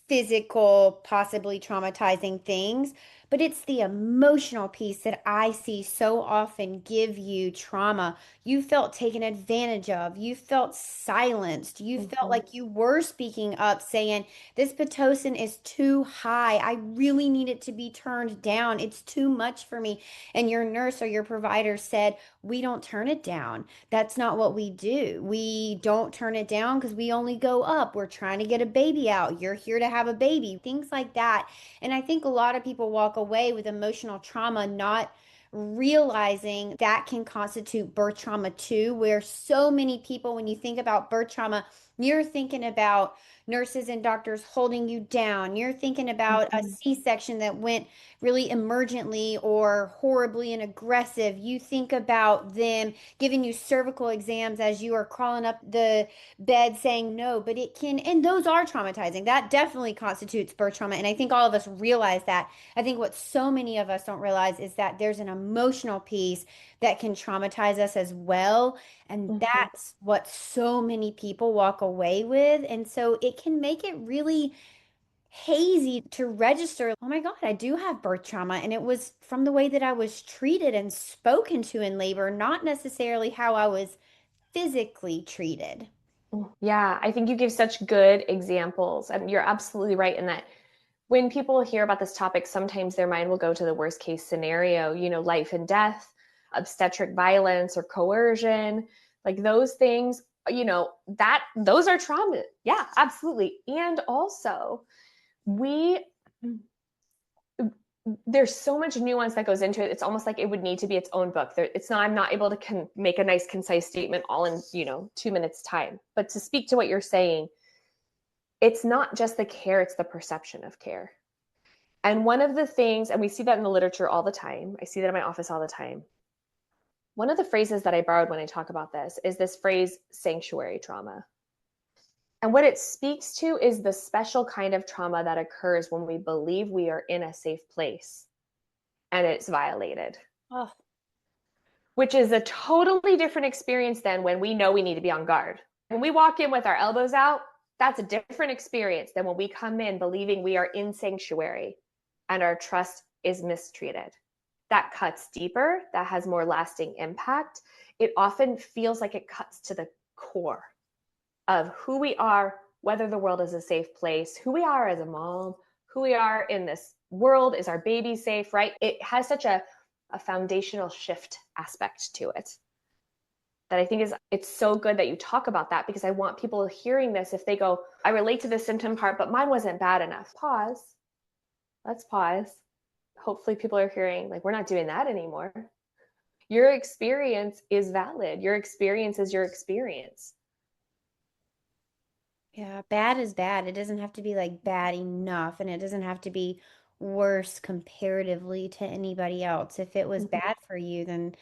physical, possibly traumatizing things, but it's the emotional piece that I see so often give you trauma. You felt taken advantage of. You felt silenced. You felt like you were speaking up, saying, this Pitocin is too high. I really need it to be turned down. It's too much for me. And your nurse or your provider said, we don't turn it down. That's not what we do. We don't turn it down because we only go up. We're trying to get a baby out. You're here to have a baby, things like that. And I think a lot of people walk away with emotional trauma, not realizing that can constitute birth trauma too, where so many people, when you think about birth trauma, you're thinking about nurses and doctors holding you down. You're thinking about a C-section that went really emergently or horribly and aggressive. You think about them giving you cervical exams as you are crawling up the bed saying no, but it can, and those are traumatizing. That definitely constitutes birth trauma. And I think all of us realize that. I think what so many of us don't realize is that there's an emotional piece that can traumatize us as well. And that's what so many people walk away with. And so it can make it really hazy to register. Oh my God, I do have birth trauma. And it was from the way that I was treated and spoken to in labor, not necessarily how I was physically treated.
Yeah, I think you give such good examples. And you're absolutely right in that when people hear about this topic, sometimes their mind will go to the worst case scenario, life and death, obstetric violence or coercion, like those things, those are trauma. Yeah, absolutely. And also, we there's so much nuance that goes into it. It's almost like it would need to be its own book. I'm not able to make a nice concise statement all in 2 minutes time. But to speak to what you're saying, it's not just the care, it's the perception of care. And one of the things, and we see that in the literature all the time, I see that in my office all the time. One of the phrases that I borrowed when I talk about this is this phrase, sanctuary trauma. And what it speaks to is the special kind of trauma that occurs when we believe we are in a safe place and it's violated.
Oh.
Which is a totally different experience than when we know we need to be on guard. When we walk in with our elbows out, that's a different experience than when we come in believing we are in sanctuary and our trust is mistreated. That cuts deeper, that has more lasting impact. It often feels like it cuts to the core of who we are, whether the world is a safe place, who we are as a mom, who we are in this world, is our baby safe, right? It has such a foundational shift aspect to it that I think it's so good that you talk about that, because I want people hearing this, if they go, I relate to the symptom part, but mine wasn't bad enough. Pause. Let's pause. Hopefully people are hearing, like, we're not doing that anymore. Your experience is valid. Your experience is your experience.
Yeah, bad is bad. It doesn't have to be like bad enough, and it doesn't have to be worse comparatively to anybody else. If it was bad for you, then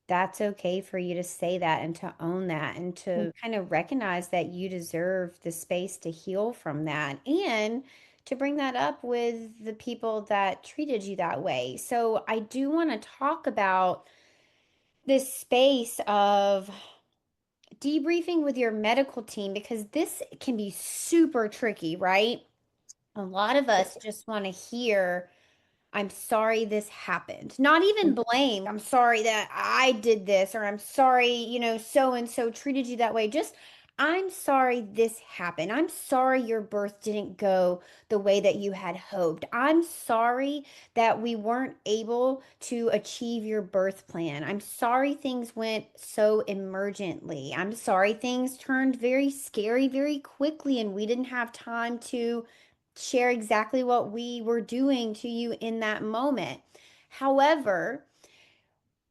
that's okay for you to say that and to own that and to kind of recognize that you deserve the space to heal from that and to bring that up with the people that treated you that way. So I do want to talk about this space of debriefing with your medical team, because this can be super tricky, right? A lot of us just want to hear, I'm sorry this happened. Not even blame. I'm sorry that I did this, or I'm sorry, so and so treated you that way. Just, I'm sorry this happened. I'm sorry your birth didn't go the way that you had hoped. I'm sorry that we weren't able to achieve your birth plan. I'm sorry things went so emergently. I'm sorry things turned very scary very quickly and we didn't have time to share exactly what we were doing to you in that moment. However,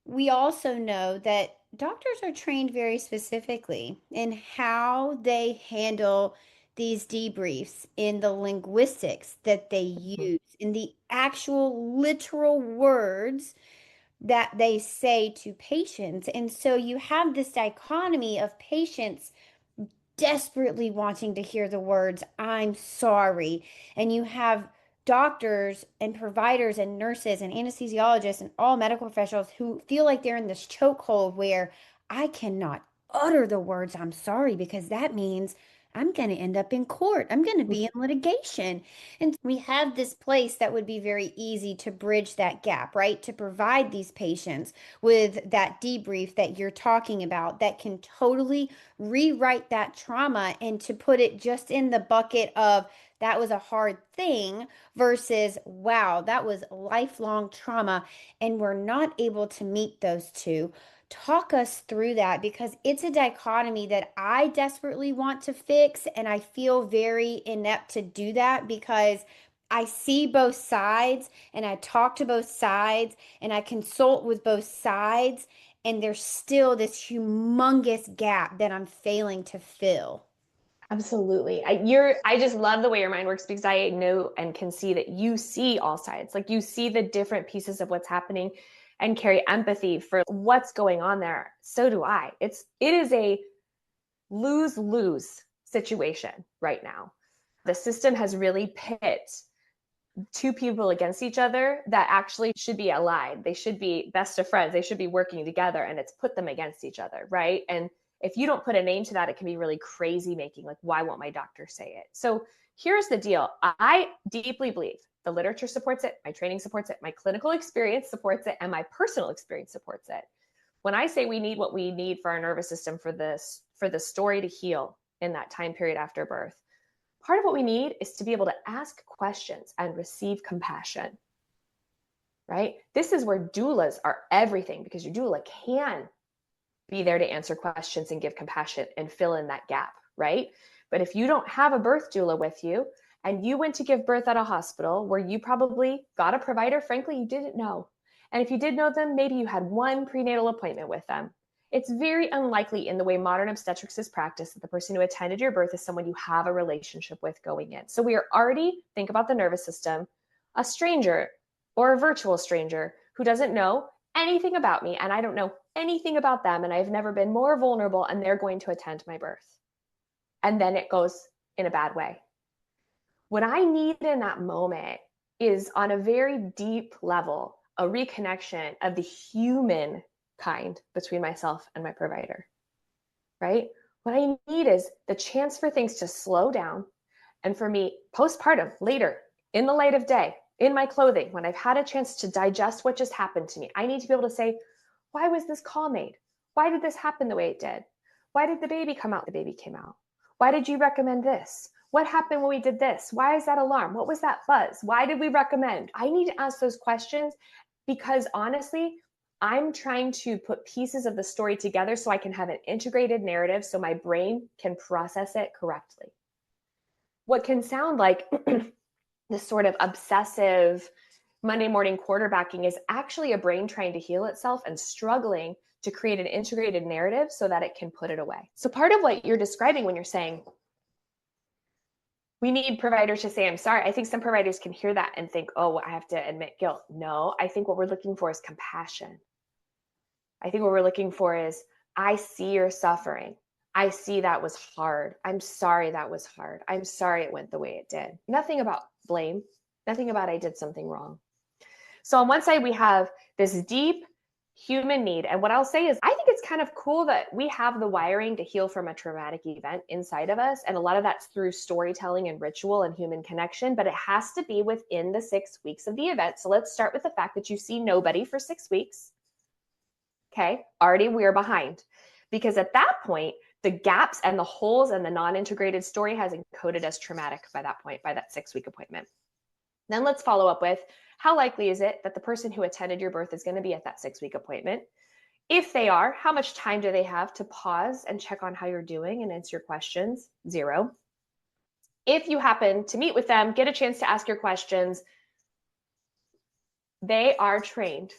we also know that doctors are trained very specifically in how they handle these debriefs, in the linguistics that they use, in the actual literal words that they say to patients. And so you have this dichotomy of patients desperately wanting to hear the words, I'm sorry. And you have doctors and providers and nurses and anesthesiologists and all medical professionals who feel like they're in this chokehold where I cannot utter the words, I'm sorry, because that means I'm going to end up in court. I'm going to be in litigation. And we have this place that would be very easy to bridge that gap, right? To provide these patients with that debrief that you're talking about that can totally rewrite that trauma and to put it just in the bucket of that was a hard thing versus wow, that was lifelong trauma and we're not able to meet those two. Talk us through that because it's a dichotomy that I desperately want to fix and I feel very inept to do that because I see both sides and I talk to both sides and I consult with both sides and there's still this humongous gap that I'm failing to fill.
Absolutely. I just love the way your mind works because I know and can see that you see all sides. Like you see the different pieces of what's happening and carry empathy for what's going on there. So do I. It is a lose-lose situation right now. The system has really pit two people against each other that actually should be allied. They should be best of friends. They should be working together, and it's put them against each other, right? And if you don't put a name to that, it can be really crazy making. Like, why won't my doctor say it? So here's the deal. I deeply believe the literature supports it, my training supports it, my clinical experience supports it, and my personal experience supports it. When I say we need what we need for our nervous system for the story to heal in that time period after birth, part of what we need is to be able to ask questions and receive compassion, right? This is where doulas are everything because your doula can be there to answer questions and give compassion and fill in that gap, right? But if you don't have a birth doula with you and you went to give birth at a hospital where you probably got a provider, frankly, you didn't know. And if you did know them, maybe you had one prenatal appointment with them. It's very unlikely in the way modern obstetrics is practiced that the person who attended your birth is someone you have a relationship with going in. So we are already, think about the nervous system, a stranger or a virtual stranger who doesn't know anything about me and I don't know anything about them and I've never been more vulnerable and they're going to attend my birth. And then it goes in a bad way. What I need in that moment is on a very deep level, a reconnection of the human kind between myself and my provider, right? What I need is the chance for things to slow down and for me, postpartum, later, in the light of day, in my clothing, when I've had a chance to digest what just happened to me, I need to be able to say, why was this call made? Why did this happen the way it did? Why did the baby come out? The baby came out. Why did you recommend this? What happened when we did this? Why is that alarm? What was that buzz? Why did we recommend? I need to ask those questions because honestly, I'm trying to put pieces of the story together so I can have an integrated narrative so my brain can process it correctly. What can sound like this sort of obsessive Monday morning quarterbacking is actually a brain trying to heal itself and struggling to create an integrated narrative so that it can put it away. So part of what you're describing when you're saying, we need providers to say, I'm sorry. I think some providers can hear that and think, oh, I have to admit guilt. No, I think what we're looking for is compassion. I think what we're looking for is, I see your suffering. I see that was hard. I'm sorry that was hard. I'm sorry it went the way it did. Nothing about blame, nothing about I did something wrong. So on one side, we have this deep human need. And what I'll say is, I think it's kind of cool that we have the wiring to heal from a traumatic event inside of us. And a lot of that's through storytelling and ritual and human connection, but it has to be within the 6 weeks of the event. So let's start with the fact that you see nobody for 6 weeks. Okay, already we're behind, because at that point, the gaps and the holes and the non-integrated story has encoded as traumatic by that point, by that 6-week appointment. Then let's follow up with, how likely is it that the person who attended your birth is going to be at that 6-week appointment? If they are, how much time do they have to pause and check on how you're doing and answer your questions? 0. If you happen to meet with them, get a chance to ask your questions, they are trained.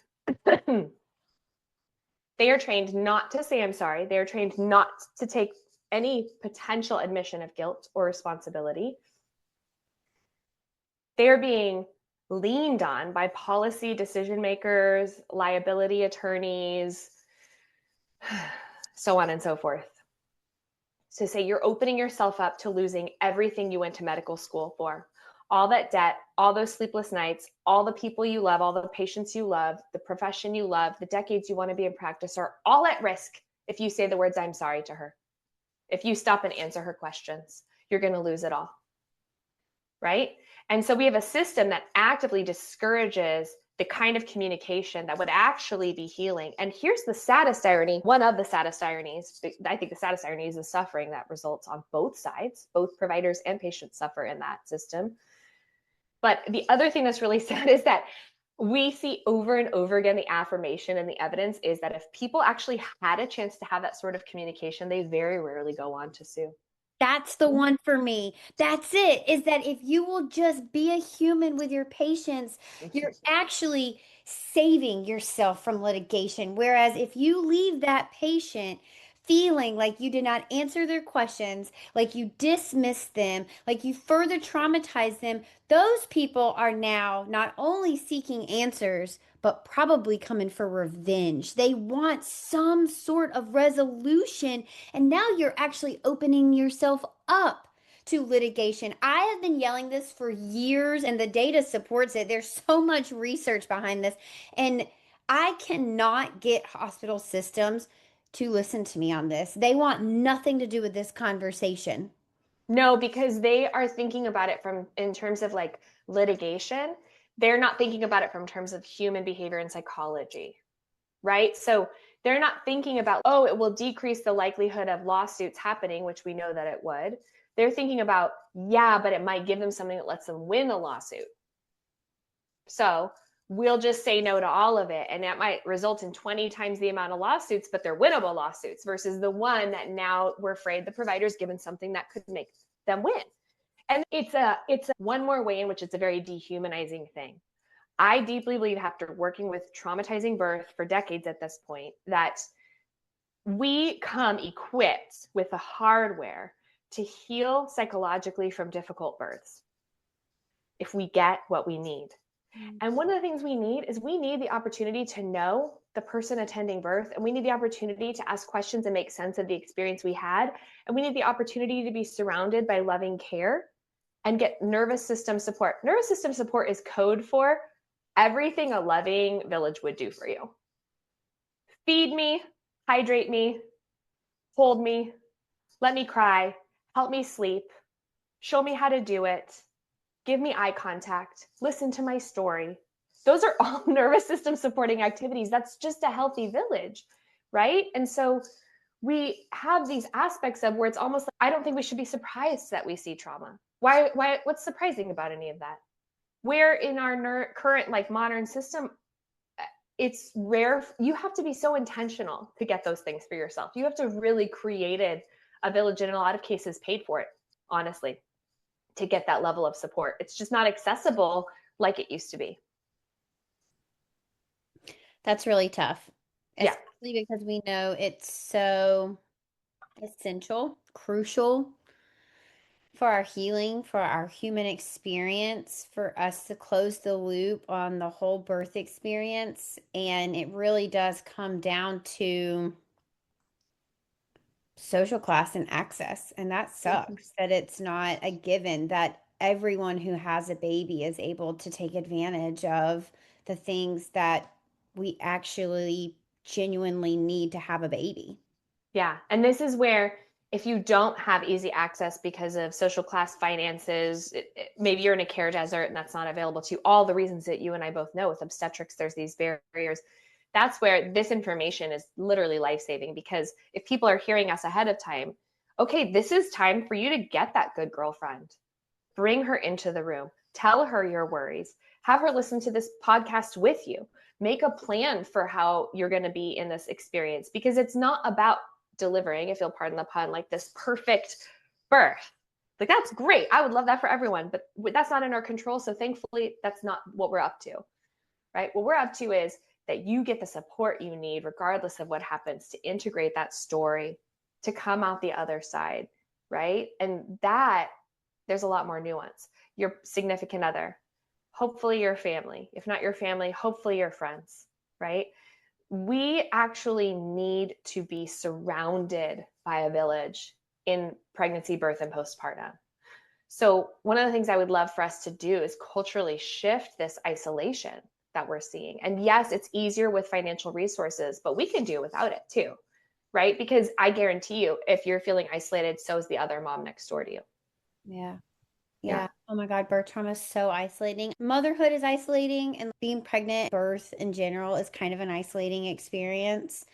They are trained not to say, I'm sorry. They are trained not to take any potential admission of guilt or responsibility. They're being leaned on by policy decision makers, liability attorneys, so on and so forth. To say you're opening yourself up to losing everything you went to medical school for. All that debt, all those sleepless nights, all the people you love, all the patients you love, the profession you love, the decades you want to be in practice are all at risk if you say the words, I'm sorry, to her. If you stop and answer her questions, you're going to lose it all. Right? And so we have a system that actively discourages the kind of communication that would actually be healing. And here's the saddest irony, one of the saddest ironies. I think the saddest irony is the suffering that results on both sides. Both providers and patients suffer in that system. But the other thing that's really sad is that we see over and over again, the affirmation and the evidence is that if people actually had a chance to have that sort of communication, they very rarely go on to sue.
That's the one for me. That's it. Is that if you will just be a human with your patients, you're actually saving yourself from litigation. Whereas if you leave that patient feeling like you did not answer their questions, like you dismissed them, like you further traumatized them, those people are now not only seeking answers, but probably coming for revenge. They want some sort of resolution. And now you're actually opening yourself up to litigation. I have been yelling this for years, and the data supports it. There's so much research behind this. And I cannot get hospital systems to listen to me on this. They want nothing to do with this conversation.
No, because they are thinking about it from in terms of like litigation. They're not thinking about it from terms of human behavior and psychology, right? So they're not thinking about, oh, it will decrease the likelihood of lawsuits happening, which we know that it would. They're thinking about, yeah, but it might give them something that lets them win a lawsuit. So we'll just say no to all of it. And that might result in 20 times the amount of lawsuits, but they're winnable lawsuits versus the one that now we're afraid the provider's given something that could make them win. And it's a one more way in which it's a very dehumanizing thing. I deeply believe, after working with traumatizing birth for decades at this point, that we come equipped with the hardware to heal psychologically from difficult births if we get what we need. And one of the things we need is we need the opportunity to know the person attending birth, and we need the opportunity to ask questions and make sense of the experience we had. And we need the opportunity to be surrounded by loving care and get nervous system support. Nervous system support is code for everything a loving village would do for you. Feed me, hydrate me, hold me, let me cry, help me sleep, show me how to do it, give me eye contact, listen to my story. Those are all nervous system supporting activities. That's just a healthy village, right? And so we have these aspects of where it's almost like, I don't think we should be surprised that we see trauma. Why, what's surprising about any of that? Where in our current like modern system, it's rare. You have to be so intentional to get those things for yourself. You have to really created a village, and in a lot of cases paid for it, honestly, to get that level of support. It's just not accessible like it used to be.
That's really tough.
Yeah.
Especially because we know it's so essential, crucial for our healing, for our human experience, for us to close the loop on the whole birth experience. And it really does come down to social class and access. And that sucks that it's not a given that everyone who has a baby is able to take advantage of the things that we actually genuinely need to have a baby.
Yeah. And this is where if you don't have easy access because of social class, finances, maybe you're in a care desert and that's not available to you, all the reasons that you and I both know with obstetrics, there's these barriers. That's where this information is literally life-saving, because if people are hearing us ahead of time, okay, this is time for you to get that good girlfriend. Bring her into the room. Tell her your worries. Have her listen to this podcast with you. Make a plan for how you're going to be in this experience, because it's not about delivering, if you'll pardon the pun, like this perfect birth. Like, that's great. I would love that for everyone, but that's not in our control. So thankfully, that's not what we're up to, right? What we're up to is that you get the support you need, regardless of what happens, to integrate that story, to come out the other side, right? And that there's a lot more nuance. Your significant other, hopefully your family. If not your family, hopefully your friends, right? We actually need to be surrounded by a village in pregnancy, birth, and postpartum. So one of the things I would love for us to do is culturally shift this isolation that we're seeing. And yes, it's easier with financial resources, but we can do without it too, right? Because I guarantee you, if you're feeling isolated, so is the other mom next door to you.
Yeah.
Yeah.
Yeah. Oh my God, birth trauma is so isolating. Motherhood is isolating, and being pregnant, birth in general is kind of an isolating experience.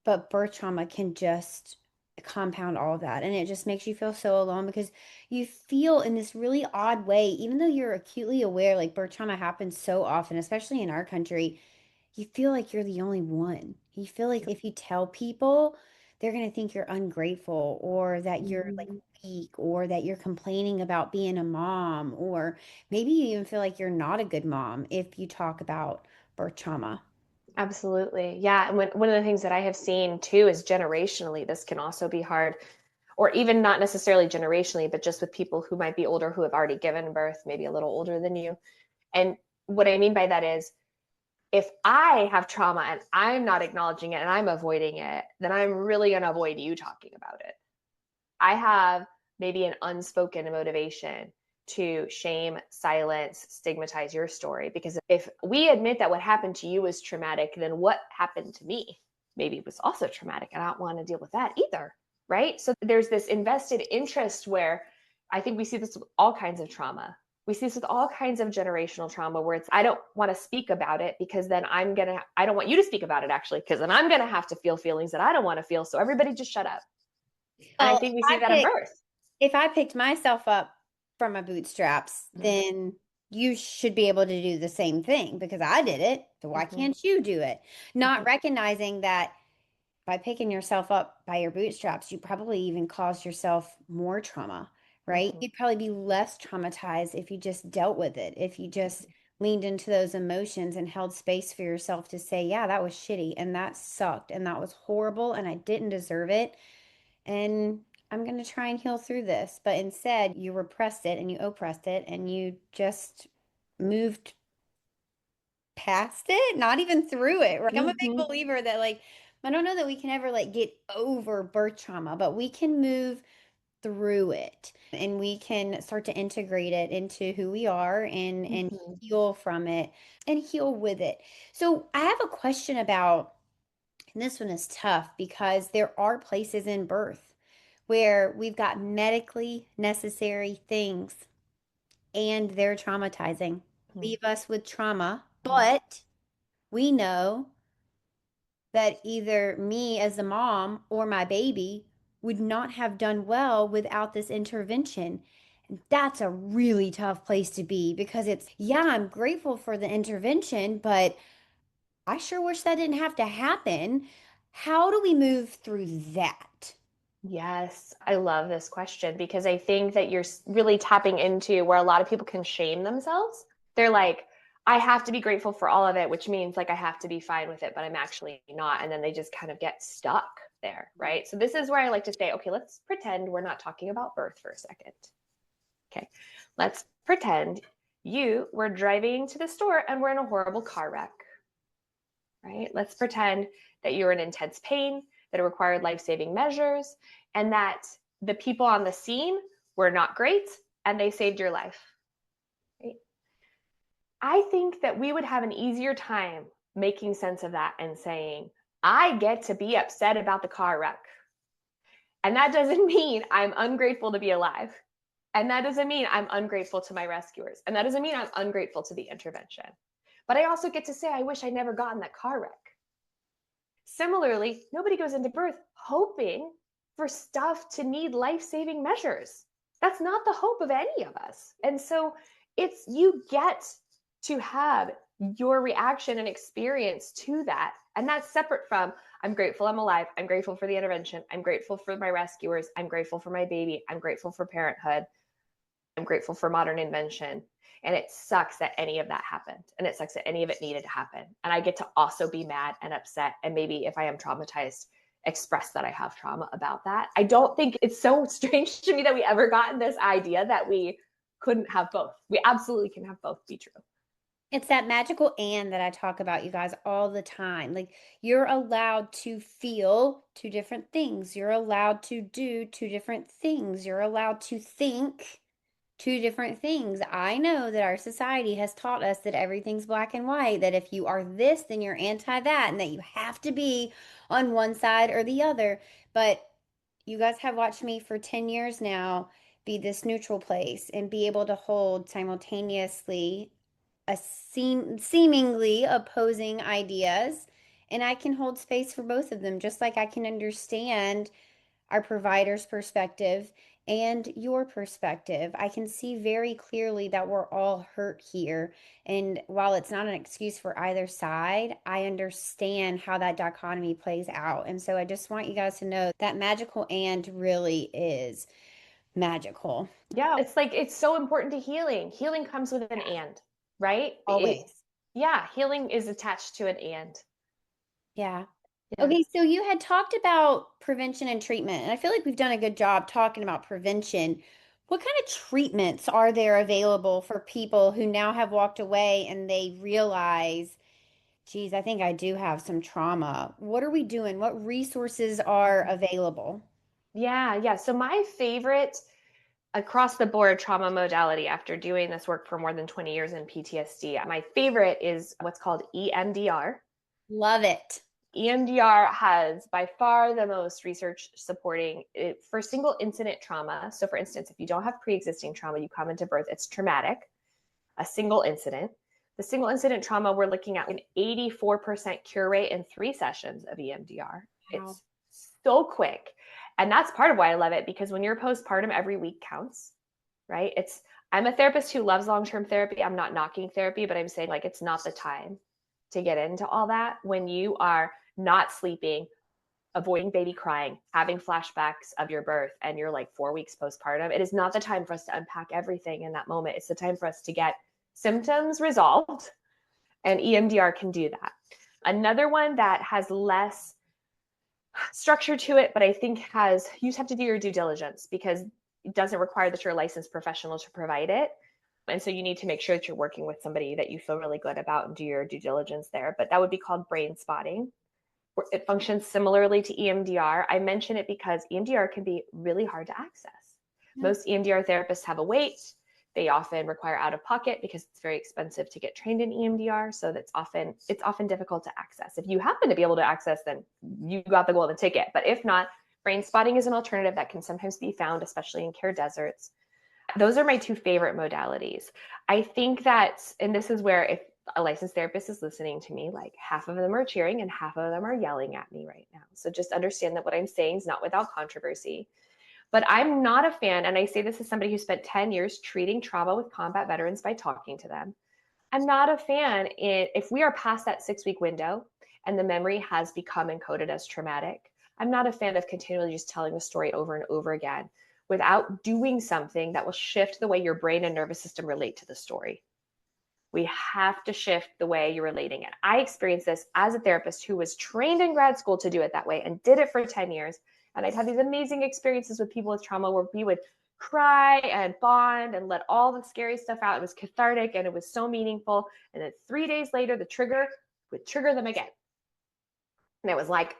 But birth trauma can just compound all of that. And it just makes you feel so alone, because you feel in this really odd way, even though you're acutely aware, like birth trauma happens so often, especially in our country, you feel like you're the only one. You feel like if you tell people, they're going to think you're ungrateful, or that you're like weak, or that you're complaining about being a mom, or maybe you even feel like you're not a good mom if you talk about birth trauma.
Absolutely. Yeah. And one of the things that I have seen too is generationally, this can also be hard, or even not necessarily generationally, but just with people who might be older, who have already given birth, maybe a little older than you. And what I mean by that is, if I have trauma and I'm not acknowledging it and I'm avoiding it, then I'm really going to avoid you talking about it. I have maybe an unspoken motivation to shame, silence, stigmatize your story. Because if we admit that what happened to you was traumatic, then what happened to me maybe was also traumatic. And I don't want to deal with that either. Right. So there's this invested interest where I think we see this with all kinds of trauma. We see this with all kinds of generational trauma where it's, I don't want to speak about it because then I don't want you to speak about it actually, because then I'm going to have to feel feelings that I don't want to feel. So everybody just shut up. And I
Well,
think we see that in birth.
if I picked myself up from my bootstraps, then you should be able to do the same thing, because I did it. So why can't you do it? Not recognizing that by picking yourself up by your bootstraps, you probably even caused yourself more trauma, right? You'd probably be less traumatized if you just dealt with it, if you just leaned into those emotions and held space for yourself to say, yeah, that was shitty and that sucked and that was horrible and I didn't deserve it. And I'm going to try and heal through this. But instead, you repressed it and you oppressed it and you just moved past it, not even through it. Right? I'm a big believer that, like, I don't know that we can ever like get over birth trauma, but we can move through it and we can start to integrate it into who we are and heal from it and heal with it. So I have a question about, and this one is tough because there are places in birth where we've got medically necessary things and they're traumatizing, leave us with trauma, but we know that either me as a mom or my baby would not have done well without this intervention. And that's a really tough place to be, because it's, yeah, I'm grateful for the intervention, but I sure wish that didn't have to happen. How do we move through that?
Yes, I love this question because I think that you're really tapping into where a lot of people can shame themselves. They're like, I have to be grateful for all of it, which means like I have to be fine with it, but I'm actually not. And then they just kind of get stuck there, right? So this is where I like to say, okay, let's pretend we're not talking about birth for a second. Okay, let's pretend you were driving to the store and we're in a horrible car wreck, right? Let's pretend that you're in intense pain, that it required life-saving measures, and that the people on the scene were not great and they saved your life. Right? I think that we would have an easier time making sense of that and saying, I get to be upset about the car wreck. And that doesn't mean I'm ungrateful to be alive. And that doesn't mean I'm ungrateful to my rescuers. And that doesn't mean I'm ungrateful to the intervention. But I also get to say, I wish I'd never gotten that car wreck. Similarly, nobody goes into birth hoping for stuff to need life-saving measures. That's not the hope of any of us. And so you get to have your reaction and experience to that. And that's separate from, I'm grateful I'm alive. I'm grateful for the intervention. I'm grateful for my rescuers. I'm grateful for my baby. I'm grateful for parenthood. I'm grateful for modern invention. And it sucks that any of that happened. And it sucks that any of it needed to happen. And I get to also be mad and upset. And maybe if I am traumatized, express that I have trauma about that. I don't think it's so strange to me that we ever got in this idea that we couldn't have both. We absolutely can have both be true.
It's that magical and that I talk about, you guys, all the time. Like, you're allowed to feel two different things. You're allowed to do two different things. You're allowed to think two different things. I know that our society has taught us that everything's black and white, that if you are this, then you're anti that, and that you have to be on one side or the other. But you guys have watched me for 10 years now be this neutral place and be able to hold simultaneously seemingly opposing ideas, and I can hold space for both of them, just like I can understand our provider's perspective and your perspective. I can see very clearly that we're all hurt here, and while it's not an excuse for either side, I understand how that dichotomy plays out. And so I just want you guys to know that magical and really is magical.
Yeah, it's like, it's so important to healing. Healing comes with an and, right?
Always.
Healing is attached to an and.
Yeah.
Yeah.
Okay, so you had talked about prevention and treatment, and I feel like we've done a good job talking about prevention. What kind of treatments are there available for people who now have walked away and they realize, geez, I think I do have some trauma? What are we doing? What resources are available?
Yeah. So my favorite across the board trauma modality after doing this work for more than 20 years in PTSD, my favorite is what's called EMDR.
Love it.
EMDR has by far the most research supporting it for single incident trauma. So for instance, if you don't have pre-existing trauma, you come into birth, it's traumatic, a single incident. The single incident trauma, we're looking at an 84% cure rate in 3 sessions of EMDR.
Wow.
It's so quick. And that's part of why I love it, because when you're postpartum, every week counts, right? I'm a therapist who loves long-term therapy. I'm not knocking therapy, but I'm saying, like, it's not the time to get into all that when you are not sleeping, avoiding baby crying, having flashbacks of your birth, and you're like 4 weeks postpartum. It is not the time for us to unpack everything in that moment. It's the time for us to get symptoms resolved, and EMDR can do that. Another one that has less structure to it, but I think you just have to do your due diligence, because it doesn't require that you're a licensed professional to provide it. And so you need to make sure that you're working with somebody that you feel really good about and do your due diligence there. But that would be called Brainspotting. It functions similarly to EMDR. I mention it because EMDR can be really hard to access. Most EMDR therapists have a wait. They often require out of pocket because it's very expensive to get trained in EMDR. So it's often difficult to access. If you happen to be able to access, then you got the golden ticket. But if not, Brainspotting is an alternative that can sometimes be found, especially in care deserts. Those are my 2 favorite modalities. I think that, and this is where if a licensed therapist is listening to me, like half of them are cheering and half of them are yelling at me right now. So just understand that what I'm saying is not without controversy. But I'm not a fan, and I say this as somebody who spent 10 years treating trauma with combat veterans by talking to them. I'm not a fan if we are past that 6-week window and the memory has become encoded as traumatic. I'm not a fan of continually just telling the story over and over again without doing something that will shift the way your brain and nervous system relate to the story. We have to shift the way you're relating it. I experienced this as a therapist who was trained in grad school to do it that way and did it for 10 years. And I'd have these amazing experiences with people with trauma where we would cry and bond and let all the scary stuff out. It was cathartic and it was so meaningful. And then 3 days later, the trigger would trigger them again. And it was like,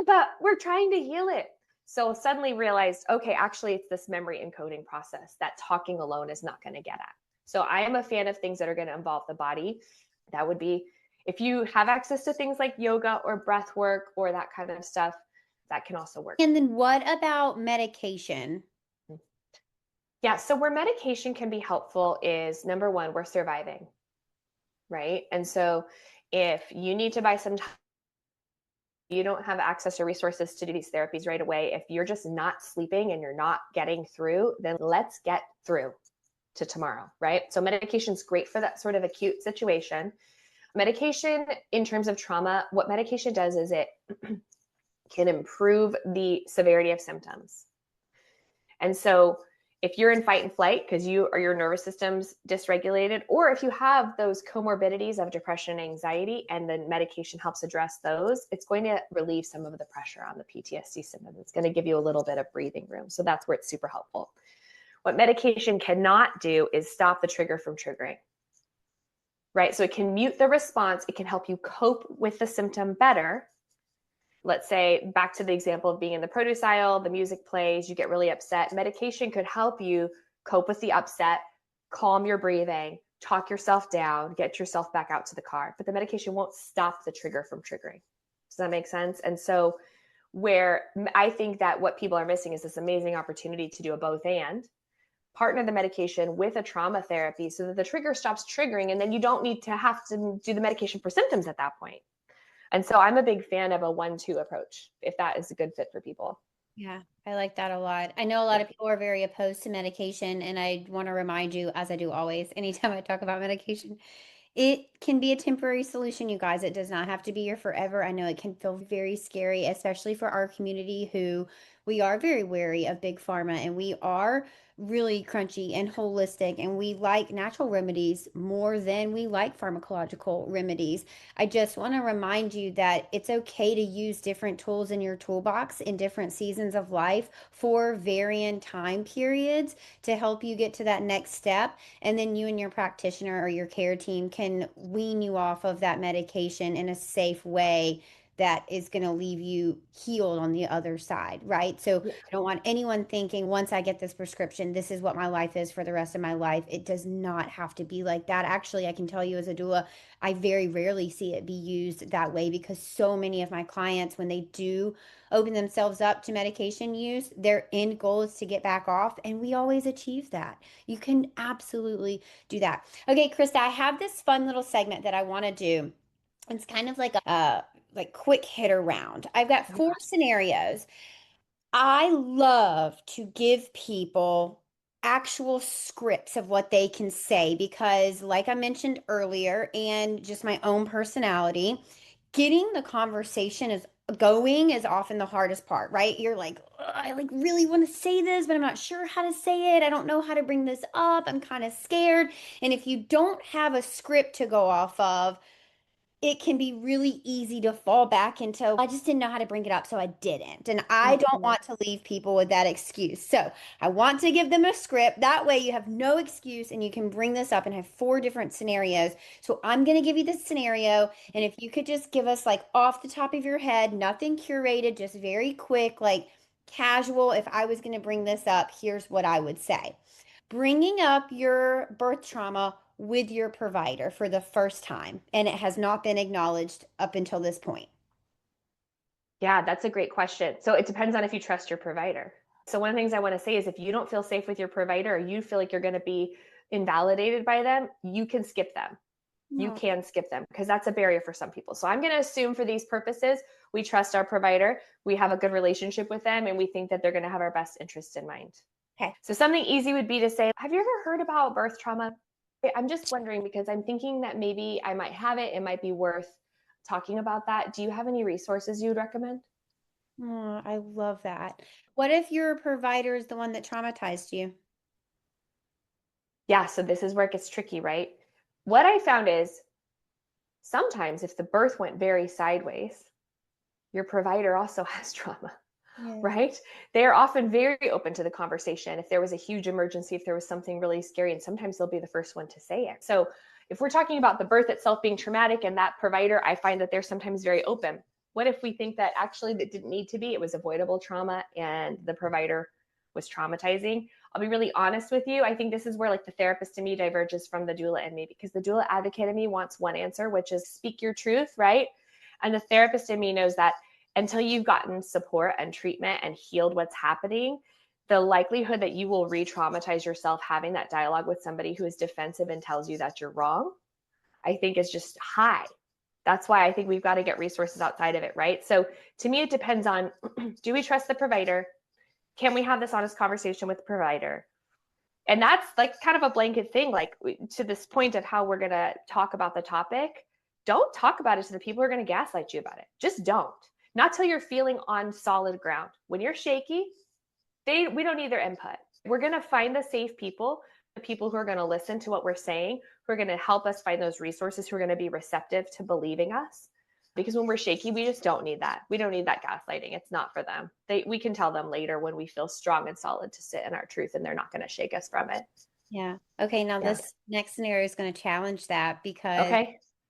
but we're trying to heal it. So suddenly realized, okay, actually it's this memory encoding process that talking alone is not going to get at. So I am a fan of things that are going to involve the body. That would be If you have access to things like yoga or breath work or that kind of stuff, that can also work.
And then what about medication?
Yeah, so where medication can be helpful is number one, we're surviving, right? And so if you need to buy some time, you don't have access or resources to do these therapies right away. If you're just not sleeping and you're not getting through, then let's get through to tomorrow, right? So medication is great for that sort of acute situation. Medication in terms of trauma, what medication does is it can improve the severity of symptoms. And so if you're in fight and flight because your nervous system's dysregulated, or if you have those comorbidities of depression and anxiety and the medication helps address those, it's going to relieve some of the pressure on the PTSD symptoms. It's going to give you a little bit of breathing room. So that's where it's super helpful. What medication cannot do is stop the trigger from triggering, right? So it can mute the response. It can help you cope with the symptom better. Let's say, back to the example of being in the produce aisle, the music plays, you get really upset. Medication could help you cope with the upset, calm your breathing, talk yourself down, get yourself back out to the car. But the medication won't stop the trigger from triggering. Does that make sense? And so where I think that what people are missing is this amazing opportunity to do a both and. Partner the medication with a trauma therapy so that the trigger stops triggering, and then you don't need to have to do the medication for symptoms at that point. And so I'm a big fan of a 1-2 approach, if that is a good fit for people.
Yeah, I like that a lot. I know a lot of people are very opposed to medication, and I want to remind you, as I do always, anytime I talk about medication, it can be a temporary solution, you guys. It does not have to be your forever. I know it can feel very scary, especially for our community who we are very wary of big pharma, and we are really crunchy and holistic, and we like natural remedies more than we like pharmacological remedies. I just want to remind you that it's okay to use different tools in your toolbox in different seasons of life for varying time periods to help you get to that next step. And then you and your practitioner or your care team can wean you off of that medication in a safe way that is going to leave you healed on the other side, right? So I don't want anyone thinking once I get this prescription, this is what my life is for the rest of my life. It does not have to be like that. Actually, I can tell you as a doula, I very rarely see it be used that way because so many of my clients, when they do open themselves up to medication use, their end goal is to get back off, and we always achieve that. You can absolutely do that. Okay, Krysta, I have this fun little segment that I want to do. It's kind of like a quick hitter round. I've got 4 scenarios. I love to give people actual scripts of what they can say because, like I mentioned earlier, and just my own personality, getting the conversation is going is often the hardest part, right? You're like, I really want to say this, but I'm not sure how to say it. I don't know how to bring this up. I'm kind of scared. And if you don't have a script to go off of, it can be really easy to fall back into, I just didn't know how to bring it up, so I didn't. And I don't want to leave people with that excuse. So I want to give them a script. That way you have no excuse and you can bring this up and have 4 different scenarios. So I'm going to give you this scenario. And if you could just give us off the top of your head, nothing curated, just very quick, casual. If I was going to bring this up, here's what I would say. Bringing up your birth trauma with your provider for the first time, and it has not been acknowledged up until this point.
Yeah, that's a great question. So it depends on if you trust your provider. So one of the things I want to say is if you don't feel safe with your provider or you feel like you're going to be invalidated by them, you can skip them. You can skip them because that's a barrier for some people. So I'm going to assume for these purposes, we trust our provider, we have a good relationship with them, and we think that they're going to have our best interests in mind.
Okay.
So something easy would be to say, have you ever heard about birth trauma? I'm just wondering because I'm thinking that maybe I might have it. It might be worth talking about that. Do you have any resources you would recommend?
Oh, I love that. What if your provider is the one that traumatized you?
Yeah, so this is where it gets tricky, right? What I found is sometimes if the birth went very sideways, your provider also has trauma. Yeah. Right? They're often very open to the conversation. If there was a huge emergency, if there was something really scary, and sometimes they'll be the first one to say it. So if we're talking about the birth itself being traumatic and that provider, I find that they're sometimes very open. What if we think that actually that didn't need to be, it was avoidable trauma and the provider was traumatizing? I'll be really honest with you. I think this is where like the therapist in me diverges from the doula in me, because the doula advocate in me wants one answer, which is speak your truth, right? And the therapist in me knows that until you've gotten support and treatment and healed what's happening, the likelihood that you will re-traumatize yourself having that dialogue with somebody who is defensive and tells you that you're wrong, I think is just high. That's why I think we've got to get resources outside of it, right? So to me, it depends on, do we trust the provider? Can we have this honest conversation with the provider? And that's like kind of a blanket thing, like to this point of how we're going to talk about the topic. Don't talk about it to the people who are going to gaslight you about it. Just don't. Not till you're feeling on solid ground. When you're shaky, we don't need their input. We're going to find the safe people, the people who are going to listen to what we're saying, who are going to help us find those resources, who are going to be receptive to believing us. Because when we're shaky, we just don't need that. We don't need that gaslighting. It's not for them. We can tell them later when we feel strong and solid to sit in our truth, and they're not going to shake us from it.
Yeah. Okay. Now this next scenario is going to challenge that, because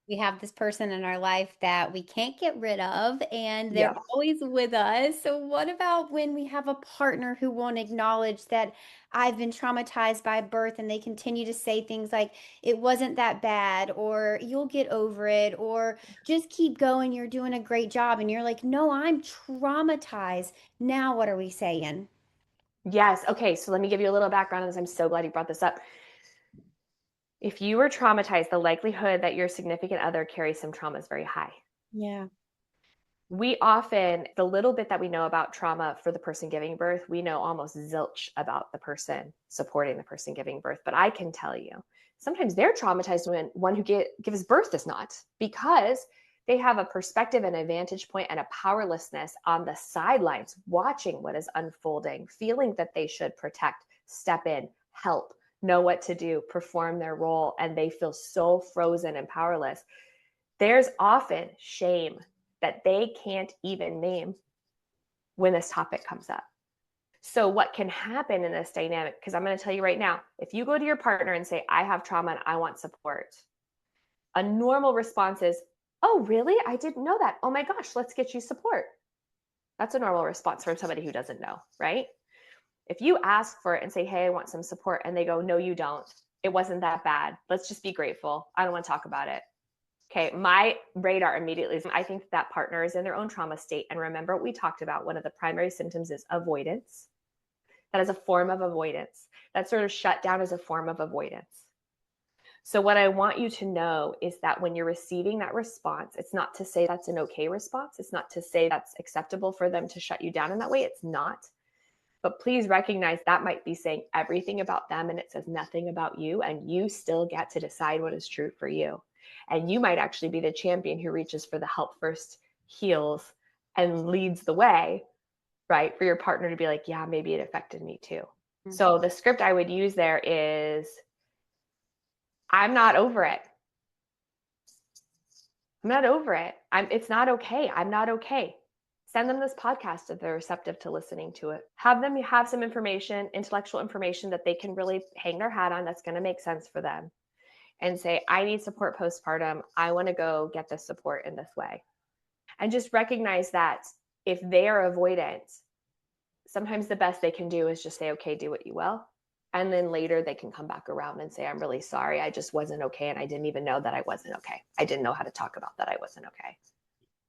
we have this person in our life that we can't get rid of, and they're always with us. So what about when we have a partner who won't acknowledge that I've been traumatized by birth, and they continue to say things like, it wasn't that bad, or you'll get over it, or just keep going, you're doing a great job. And you're like, no, I'm traumatized. Now, what are we saying?
Yes. Okay. So let me give you a little background on this. I'm so glad you brought this up. If you were traumatized, the likelihood that your significant other carries some trauma is very high.
Yeah.
We often, the little bit that we know about trauma for the person giving birth, we know almost zilch about the person supporting the person giving birth. But I can tell you, sometimes they're traumatized when one who gives birth is not, because they have a perspective and a vantage point and a powerlessness on the sidelines, watching what is unfolding, feeling that they should protect, step in, help, know what to do, perform their role, and they feel so frozen and powerless. There's often shame that they can't even name when this topic comes up. So what can happen in this dynamic, because I'm going to tell you right now, if you go to your partner and say, I have trauma and I want support, a normal response is, oh, really? I didn't know that. Oh my gosh, let's get you support. That's a normal response from somebody who doesn't know, right? If you ask for it and say, hey, I want some support, and they go, no, you don't. It wasn't that bad. Let's just be grateful. I don't want to talk about it. Okay, my radar immediately is, I think that partner is in their own trauma state. And remember what we talked about, one of the primary symptoms is avoidance. That is a form of avoidance. That sort of shut down is a form of avoidance. So what I want you to know is that when you're receiving that response, it's not to say that's an okay response. It's not to say that's acceptable for them to shut you down in that way. It's not. But please recognize that might be saying everything about them and it says nothing about you, and you still get to decide what is true for you. And you might actually be the champion who reaches for the help first, heals, and leads the way, right? For your partner to be like, yeah, maybe it affected me too. Mm-hmm. So the script I would use there is, I'm not over it. I'm not over it. It's not okay. I'm not okay. Send them this podcast if they're receptive to listening to it. Have them have some information, intellectual information that they can really hang their hat on that's going to make sense for them. And say, I need support postpartum. I want to go get this support in this way. And just recognize that if they are avoidant, sometimes the best they can do is just say, okay, do what you will. And then later they can come back around and say, I'm really sorry. I just wasn't okay. And I didn't even know that I wasn't okay. I didn't know how to talk about that. I wasn't okay.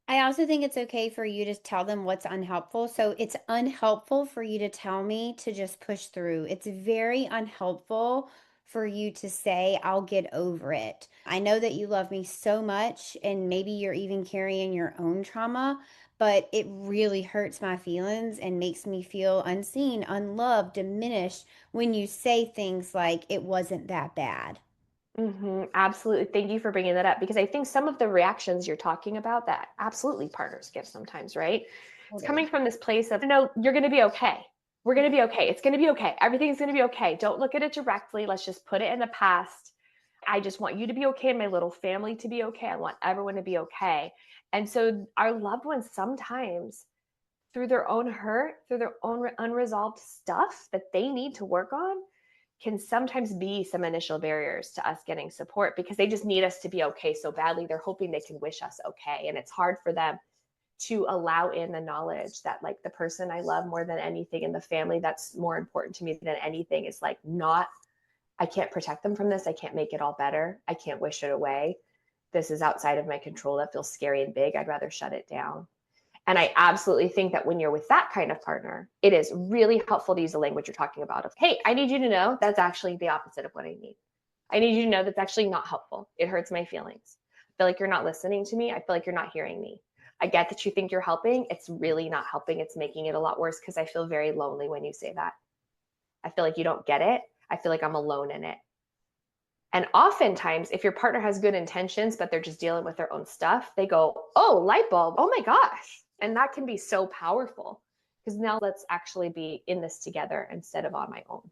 I also think it's okay for you to tell them what's unhelpful. So it's unhelpful for you to tell me to just push through. It's very unhelpful for you to say, I'll get over it. I know that you love me so much, and maybe you're even carrying your own trauma, but it really hurts my feelings and makes me feel unseen, unloved, diminished when you say things like, it wasn't that bad.
Mm-hmm, absolutely. Thank you for bringing that up, because I think some of the reactions you're talking about that absolutely partners give sometimes, right? It's coming from this place of, no, you're going to be okay. We're going to be okay. It's going to be okay. Everything's going to be okay. Don't look at it directly. Let's just put it in the past. I just want you to be okay and my little family to be okay. I want everyone to be okay. And so our loved ones sometimes, through their own hurt, through their own unresolved stuff that they need to work on, can sometimes be some initial barriers to us getting support, because they just need us to be okay so badly. They're hoping they can wish us okay. And it's hard for them to allow in the knowledge that like the person I love more than anything and the family that's more important to me than anything is like not, I can't protect them from this. I can't make it all better. I can't wish it away. This is outside of my control. That feels scary and big. I'd rather shut it down. And I absolutely think that when you're with that kind of partner, it is really helpful to use the language you're talking about of, hey, I need you to know that's actually the opposite of what I need. I need you to know that's actually not helpful. It hurts my feelings. I feel like you're not listening to me. I feel like you're not hearing me. I get that you think you're helping. It's really not helping. It's making it a lot worse because I feel very lonely when you say that. I feel like you don't get it. I feel like I'm alone in it. And oftentimes, if your partner has good intentions, but they're just dealing with their own stuff, they go, oh, light bulb. Oh my gosh. And that can be so powerful because now let's actually be in this together instead of on my own.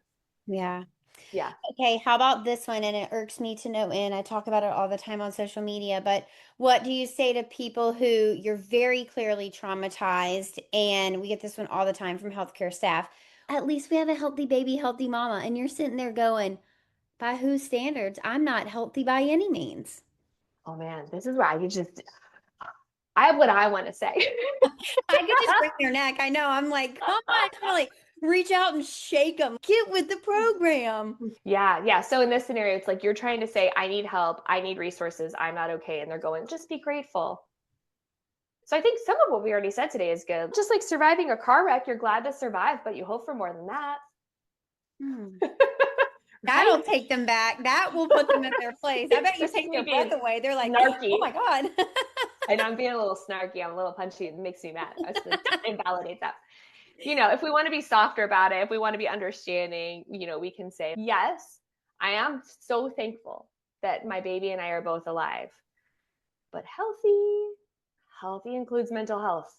Yeah.
Yeah.
Okay, how about this one? And it irks me to no end. I talk about it all the time on social media, but what do you say to people who you're very clearly traumatized? And we get this one all the time from healthcare staff. At least we have a healthy baby, healthy mama. And you're sitting there going, by whose standards? I'm not healthy by any means.
Oh man, this is where I have what I want to say.
I could just break their neck. I know. I'm like, come on, really reach out and shake them. Get with the program.
Yeah. Yeah. So in this scenario, it's like you're trying to say, I need help. I need resources. I'm not okay. And they're going, just be grateful. So I think some of what we already said today is good. Just like surviving a car wreck, you're glad to survive, but you hope for more than that.
That'll take them back. That will put them in their place. I bet you take their breath away. They're like, snarky. Oh my God.
And I'm being a little snarky. I'm a little punchy. It makes me mad. I was like, invalidate that. You know, if we want to be softer about it, if we want to be understanding, you know, we can say, yes, I am so thankful that my baby and I are both alive. But healthy includes mental health.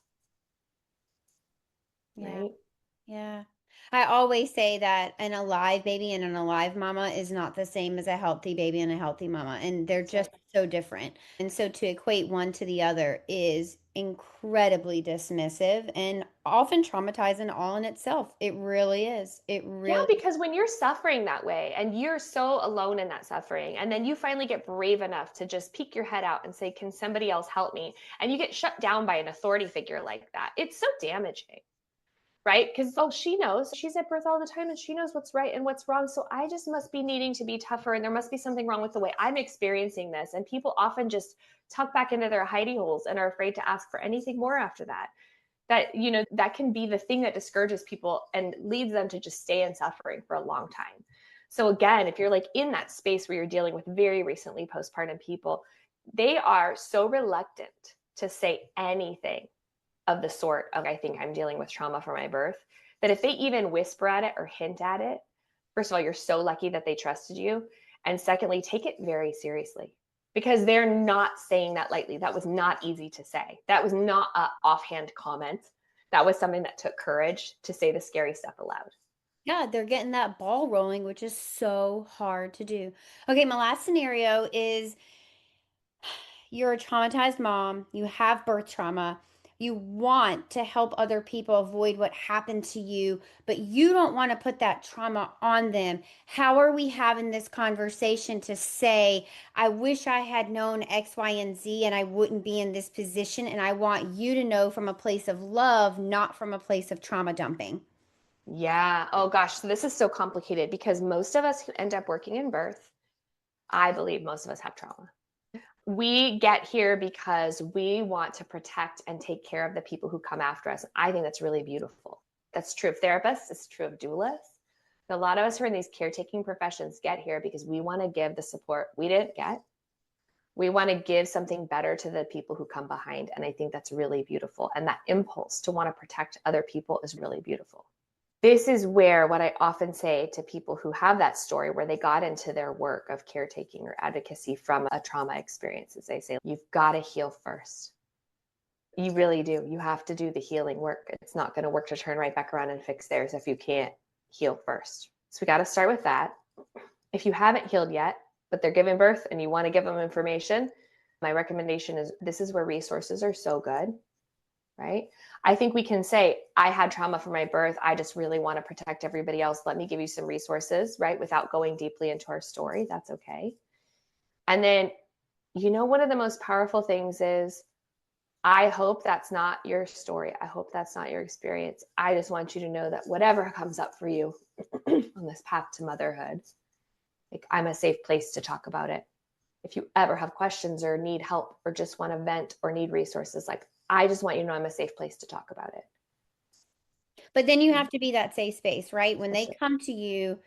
Yeah.
Right?
Yeah. I always say that an alive baby and an alive mama is not the same as a healthy baby and a healthy mama. And they're just so different. And so to equate one to the other is incredibly dismissive and often traumatizing all in itself. It really is. It really
Yeah, because when you're suffering that way and you're so alone in that suffering, and then you finally get brave enough to just peek your head out and say, can somebody else help me? And you get shut down by an authority figure like that. It's so damaging. Right? Because, oh, she knows. She's at birth all the time and she knows what's right and what's wrong. So I just must be needing to be tougher and there must be something wrong with the way I'm experiencing this. And people often just tuck back into their hidey holes and are afraid to ask for anything more after that. That, you know, that can be the thing that discourages people and leads them to just stay in suffering for a long time. So again, if you're like in that space where you're dealing with very recently postpartum people, they are so reluctant to say anything of the sort of, I think I'm dealing with trauma from my birth, that if they even whisper at it or hint at it, first of all, you're so lucky that they trusted you. And secondly, take it very seriously because they're not saying that lightly. That was not easy to say. That was not an offhand comment. That was something that took courage to say the scary stuff aloud.
Yeah, they're getting that ball rolling, which is so hard to do. Okay, my last scenario is you're a traumatized mom, you have birth trauma, you want to help other people avoid what happened to you, but you don't want to put that trauma on them. How are we having this conversation to say, I wish I had known X, Y, and Z and I wouldn't be in this position? And I want you to know from a place of love, not from a place of trauma dumping.
Yeah. Oh gosh. So this is so complicated because most of us who end up working in birth, I believe most of us have trauma. We get here because we want to protect and take care of the people who come after us. I think that's really beautiful. That's true of therapists. It's true of doulas. A lot of us who are in these caretaking professions get here because we want to give the support we didn't get. We want to give something better to the people who come behind. And I think that's really beautiful. And that impulse to want to protect other people is really beautiful. This is where what I often say to people who have that story where they got into their work of caretaking or advocacy from a trauma experience is I say, you've got to heal first. You really do. You have to do the healing work. It's not going to work to turn right back around and fix theirs if you can't heal first. So we got to start with that. If you haven't healed yet, but they're giving birth and you want to give them information, my recommendation is this is where resources are so good. Right? I think we can say, I had trauma from my birth. I just really want to protect everybody else. Let me give you some resources, right? Without going deeply into our story. That's okay. And then, you know, one of the most powerful things is I hope that's not your story. I hope that's not your experience. I just want you to know that whatever comes up for you on this path to motherhood, like, I'm a safe place to talk about it. If you ever have questions or need help or just want to vent or need resources, like, I just want you to know I'm a safe place to talk about it.
But then you have to be that safe space, right? When
That's
they
right.
come to you,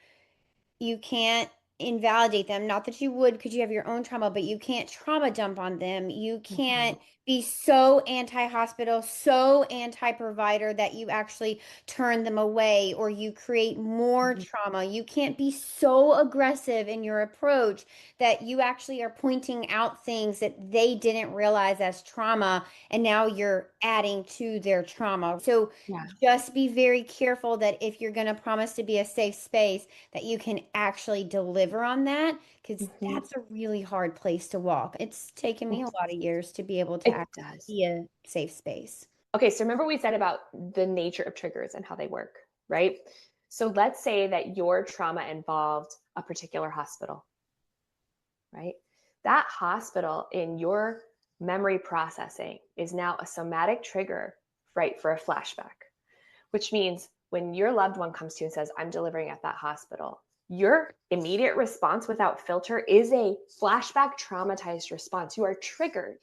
you can't invalidate them. Not that you would, because you have your own trauma, but you can't trauma dump on them. You can't be so anti-hospital, so anti-provider that you actually turn them away or you create more trauma. You can't be so aggressive in your approach that you actually are pointing out things that they didn't realize as trauma, and now you're adding to their trauma. So
Yeah.
just be very careful that if you're going to promise to be a safe space, that you can actually deliver on that, because that's a really hard place to walk. It's taken me a lot of years to be able to
It
actually
does.
be a safe space.
Okay, so remember we said about the nature of triggers and how they work, right? So let's say that your trauma involved a particular hospital, right? That hospital in your memory processing is now a somatic trigger, right, for a flashback, which means when your loved one comes to you and says, I'm delivering at that hospital, your immediate response without filter is a flashback traumatized response. You are triggered.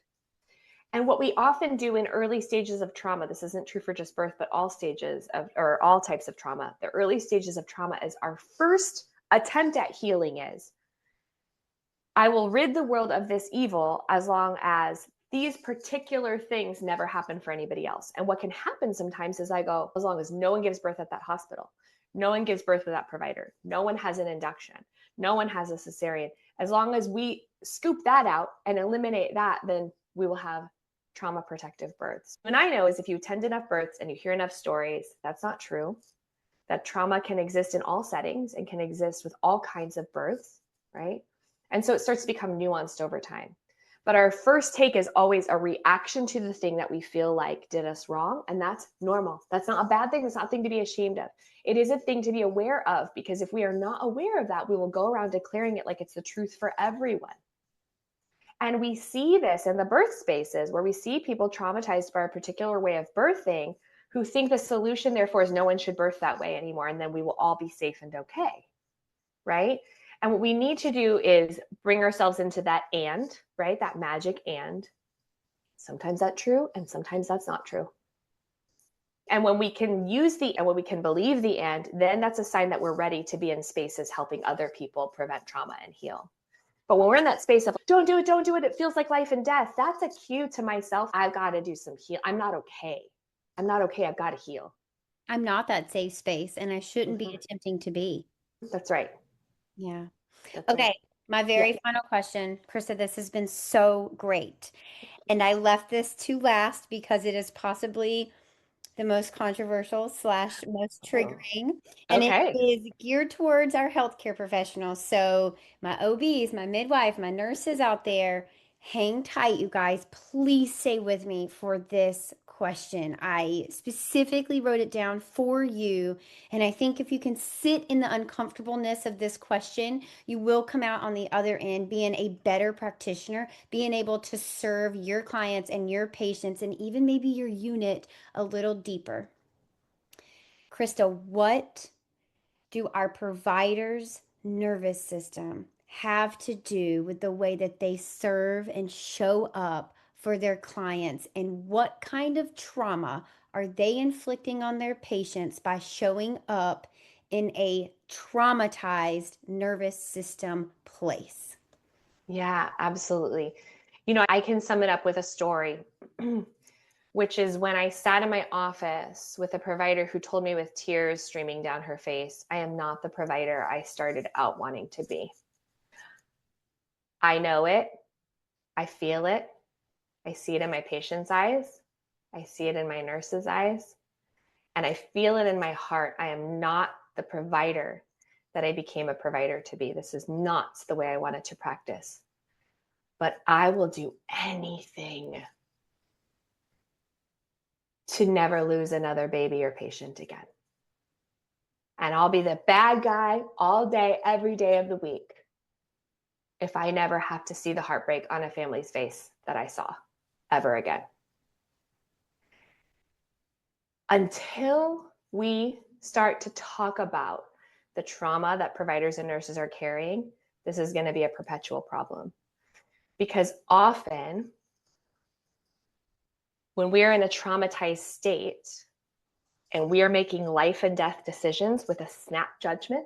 And what we often do in early stages of trauma, this isn't true for just birth, but all stages of, or all types of trauma, the early stages of trauma is our first attempt at healing is, I will rid the world of this evil as long as these particular things never happen for anybody else. And what can happen sometimes is I go, as long as no one gives birth at that hospital, no one gives birth with that provider, no one has an induction, no one has a cesarean, as long as we scoop that out and eliminate that, then we will have trauma protective births. And I know is if you attend enough births and you hear enough stories, that's not true. That trauma can exist in all settings and can exist with all kinds of births, right? And so it starts to become nuanced over time. But our first take is always a reaction to the thing that we feel like did us wrong. And that's normal. That's not a bad thing. It's not a thing to be ashamed of. It is a thing to be aware of, because if we are not aware of that, we will go around declaring it like it's the truth for everyone. And we see this in the birth spaces where we see people traumatized by a particular way of birthing who think the solution, therefore, is no one should birth that way anymore, and then we will all be safe and okay, right? And what we need to do is bring ourselves into that and, right? That magic and. Sometimes that's true, and sometimes that's not true. And when we can use the and when we can believe the and, then that's a sign that we're ready to be in spaces helping other people prevent trauma and heal. But when we're in that space of don't do it, it feels like life and death, that's a cue to myself, I've got to do some heal. I'm not okay. I've got to heal.
I'm not that safe space, and I shouldn't be attempting to be.
That's right.
Yeah.
That's
Okay.
right.
My very final question, Krysta, this has been so great. And I left this to last because it is possibly the most controversial slash most triggering, and it
Okay.
is geared towards our healthcare professionals. So my OBs, my midwife, my nurses out there, hang tight, you guys. Please stay with me for this question. I specifically wrote it down for you, and I think if you can sit in the uncomfortableness of this question, you will come out on the other end being a better practitioner, being able to serve your clients and your patients and even maybe your unit a little deeper. Krysta, what do our providers' nervous system have to do with the way that they serve and show up for their clients? And what kind of trauma are they inflicting on their patients by showing up in a traumatized nervous system place?
Yeah, absolutely. I can sum it up with a story, which is when I sat in my office with a provider who told me with tears streaming down her face, I am not the provider I started out wanting to be. I know it. I feel it. I see it in my patient's eyes. I see it in my nurse's eyes. And I feel it in my heart. I am not the provider that I became a provider to be. This is not the way I wanted to practice. But I will do anything to never lose another baby or patient again. And I'll be the bad guy all day, every day of the week, if I never have to see the heartbreak on a family's face that I saw ever again. Until we start to talk about the trauma that providers and nurses are carrying, this is going to be a perpetual problem. Because often, when we are in a traumatized state and we are making life and death decisions with a snap judgment,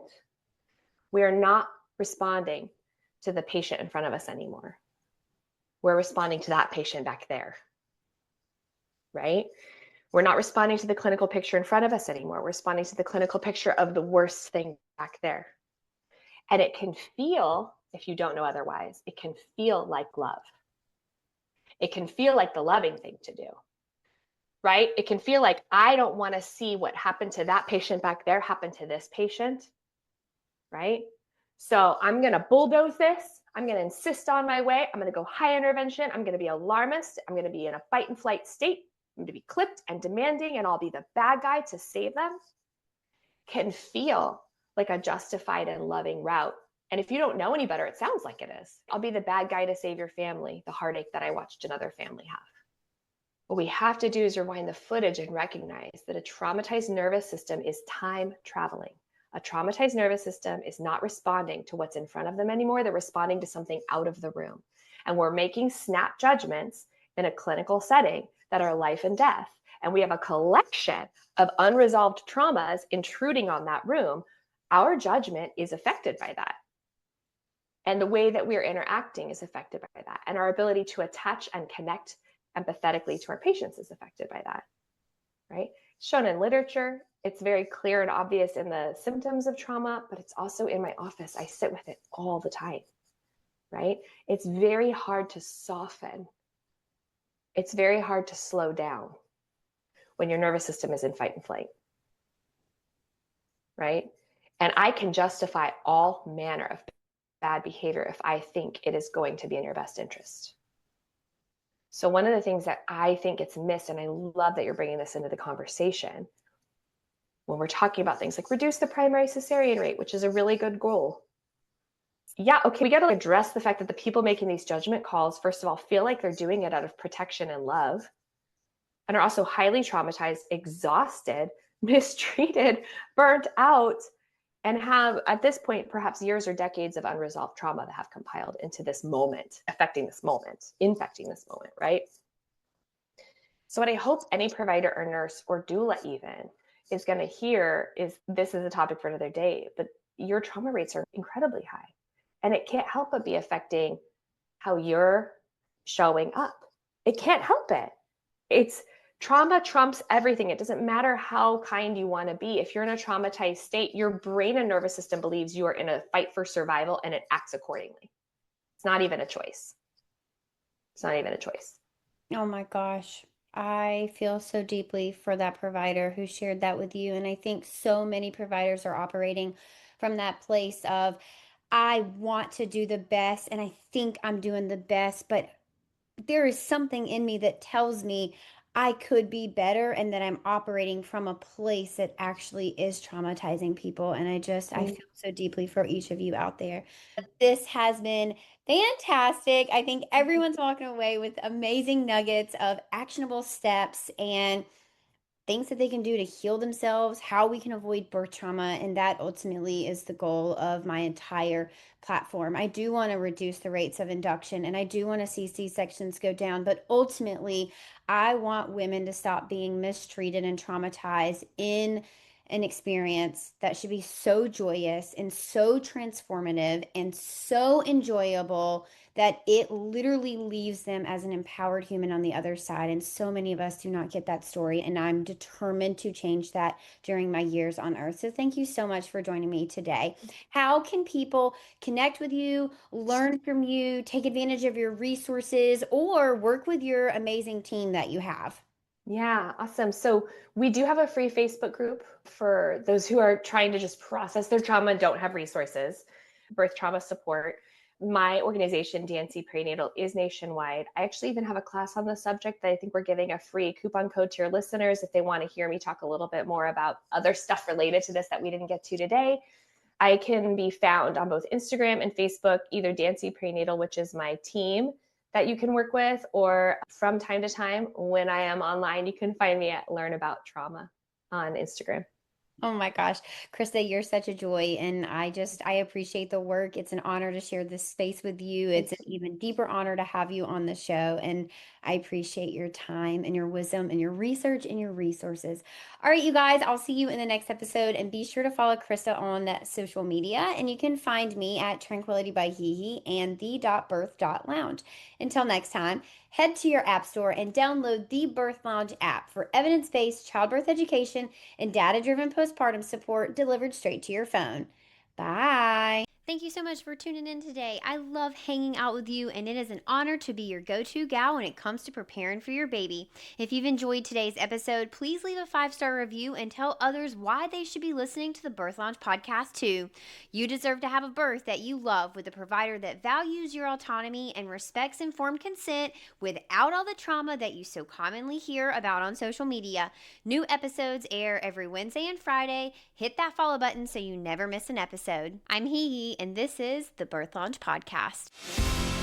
we are not responding to the patient in front of us anymore. We're responding to that patient back there, right? We're not responding to the clinical picture in front of us anymore. We're responding to the clinical picture of the worst thing back there. And it can feel, if you don't know otherwise, it can feel like love. It can feel like the loving thing to do, right? It can feel like, I don't want to see what happened to that patient back there happen to this patient, right? So I'm going to bulldoze this. I'm going to insist on my way. I'm going to go high intervention. I'm going to be alarmist. I'm going to be in a fight and flight state. I'm going to be clipped and demanding, and I'll be the bad guy to save them. Can feel like a justified and loving route. And if you don't know any better, it sounds like it is. I'll be the bad guy to save your family, the heartache that I watched another family have. What we have to do is rewind the footage and recognize that a traumatized nervous system is time traveling. A traumatized nervous system is not responding to what's in front of them anymore. They're responding to something out of the room. And we're making snap judgments in a clinical setting that are life and death. And we have a collection of unresolved traumas intruding on that room. Our judgment is affected by that. And the way that we're interacting is affected by that. And our ability to attach and connect empathetically to our patients is affected by that, right? Shown in literature, it's very clear and obvious in the symptoms of trauma, but it's also in my office. I sit with it all the time, right? It's very hard to soften. It's very hard to slow down when your nervous system is in fight and flight, right? And I can justify all manner of bad behavior if I think it is going to be in your best interest. So one of the things that I think gets missed, and I love that you're bringing this into the conversation, when we're talking about things like reduce the primary cesarean rate, which is a really good goal. Yeah, okay, we got to address the fact that the people making these judgment calls, first of all, feel like they're doing it out of protection and love, and are also highly traumatized, exhausted, mistreated, burnt out, and have, at this point, perhaps years or decades of unresolved trauma that have compiled into this moment, affecting this moment, infecting this moment, right? So what I hope any provider or nurse or doula even is going to hear is, this is a topic for another day, but your trauma rates are incredibly high. And it can't help but be affecting how you're showing up. It can't help it. It's trauma trumps everything. It doesn't matter how kind you want to be. If you're in a traumatized state, your brain and nervous system believes you are in a fight for survival, and it acts accordingly. It's not even a choice. It's not even a choice.
Oh my gosh. I feel so deeply for that provider who shared that with you. And I think so many providers are operating from that place of, I want to do the best and I think I'm doing the best, but there is something in me that tells me I could be better and that I'm operating from a place that actually is traumatizing people. And I feel so deeply for each of you out there. This has been fantastic. I think everyone's walking away with amazing nuggets of actionable steps and things that they can do to heal themselves, how we can avoid birth trauma, and that ultimately is the goal of my entire platform. I do want to reduce the rates of induction and I do want to see C-sections go down, but ultimately, I want women to stop being mistreated and traumatized in an experience that should be so joyous and so transformative and so enjoyable that it literally leaves them as an empowered human on the other side. And so many of us do not get that story. And I'm determined to change that during my years on earth. So thank you so much for joining me today. How can people connect with you, learn from you, take advantage of your resources, or work with your amazing team that you have?
Yeah, awesome. So we do have a free Facebook group for those who are trying to just process their trauma and don't have resources, birth trauma support. My organization, Dancy Prenatal, is nationwide. I actually even have a class on the subject that I think we're giving a free coupon code to your listeners if they want to hear me talk a little bit more about other stuff related to this that we didn't get to today. I can be found on both Instagram and Facebook, either Dancy Prenatal, which is my team, that you can work with, or from time to time when I am online, you can find me at Learn About Trauma on Instagram.
Oh my gosh, Krysta, you're such a joy. And I appreciate the work. It's an honor to share this space with you. It's an even deeper honor to have you on the show. And I appreciate your time and your wisdom and your research and your resources. All right, you guys, I'll see you in the next episode. And be sure to follow Krysta on social media. And you can find me at Tranquility by HeHe and the.birth.lounge. Until next time, head to your app store and download the Birth Lounge app for evidence-based childbirth education and data-driven postpartum support delivered straight to your phone. Bye. Thank you so much for tuning in today. I love hanging out with you, and it is an honor to be your go-to gal when it comes to preparing for your baby. If you've enjoyed today's episode, please leave a 5-star review and tell others why they should be listening to the Birth Lounge podcast too. You deserve to have a birth that you love with a provider that values your autonomy and respects informed consent without all the trauma that you so commonly hear about on social media. New episodes air every Wednesday and Friday. Hit that follow button so you never miss an episode. I'm HeHe, and this is the Birth Lounge Podcast.